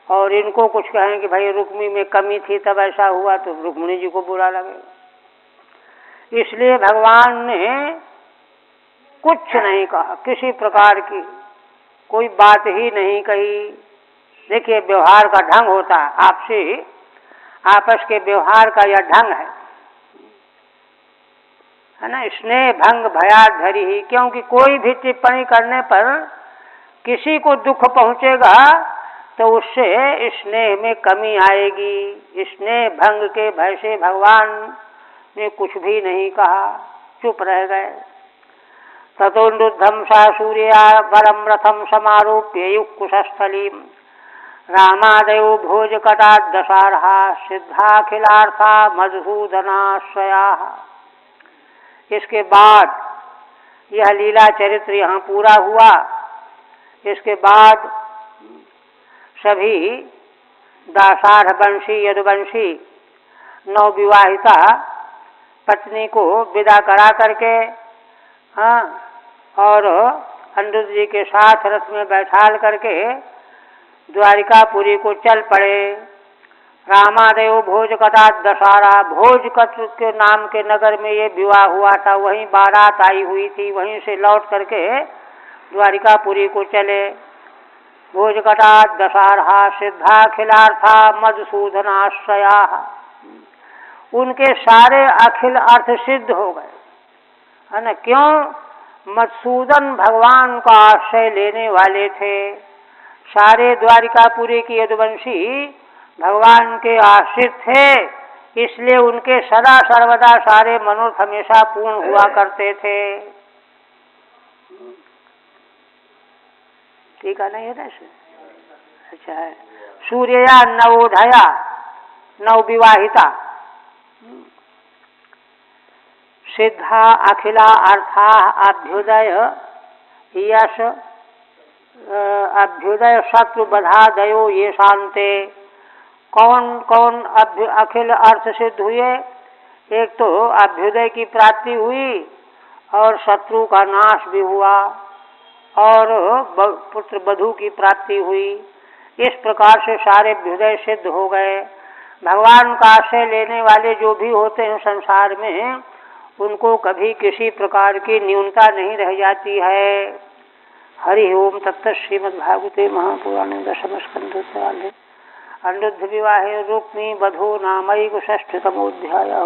और इनको कुछ कहें कि भाई रुक्मी में कमी थी तब ऐसा हुआ तो रुक्मिणी जी को बुरा लगेगा। इसलिए भगवान ने कुछ नहीं कहा, किसी प्रकार की कोई बात ही नहीं कही। देखिए, व्यवहार का ढंग होता है, आपसी आपस के व्यवहार का यह ढंग है ना। स्नेह भंग भयाधरी ही, क्योंकि कोई भी टिप्पणी करने पर किसी को दुख पहुंचेगा तो उससे स्नेह में कमी आएगी। स्नेह भंग के भय से भगवान ने कुछ भी नहीं कहा, चुप रह गए। ततोन्नुद्धं सा सूर्या वरम रथम समारोप्य युक्कुशस्थलीं रामादयो भोजकटादशार्हा सिद्धाखिलार्था मधुसूदनाश्रयाः। इसके बाद यह लीला चरित्र यहाँ पूरा हुआ। इसके बाद सभी दासार्ह वंशी यदुवंशी नवविवाहिता पत्नी को विदा करा करके और अनिरुद्ध जी के साथ रथ में बैठाल करके द्वारिकापुरी को चल पड़े। रामादेव भोजकटात दशहरा, भोजकट के नाम के नगर में ये विवाह हुआ था, वहीं बारात आई हुई थी, वहीं से लौट करके द्वारिकापुरी को चले। भोजकटात दशहरा सिद्धाखिलार्था मधुसूदनाश्रया, उनके सारे अखिल अर्थ सिद्ध हो गए, है ना। क्यों? मधुसूदन भगवान का आश्रय लेने वाले थे। सारे द्वारिकापुरी की यदुवंशी भगवान के आश्रित थे, इसलिए उनके सदा सर्वदा सारे मनोरथ हमेशा पूर्ण हुआ करते थे। ठीक है, नहीं है ना? अच्छा है। सूर्या नवोधया नवविवाहिता सिद्धा अखिला अर्था अभ्युदय यश अभ्युदय शत्रु बधा दयो ये शांते। कौन कौन अखिल अर्थ सिद्ध हुए? एक तो अभ्युदय की प्राप्ति हुई और शत्रु का नाश भी हुआ और पुत्र बधू की प्राप्ति हुई। इस प्रकार से सारे अभ्युदय सिद्ध हो गए। भगवान का आश्रय लेने वाले जो भी होते हैं संसार में, उनको कभी किसी प्रकार की न्यूनता नहीं रह जाती है। हरि ओम तत्त। श्रीमद्भागवते महापुराणे दशम स्कंधे अनिरुद्ध विवाहे रुक्मी बधो नामैक षष्ठतमोऽध्यायः।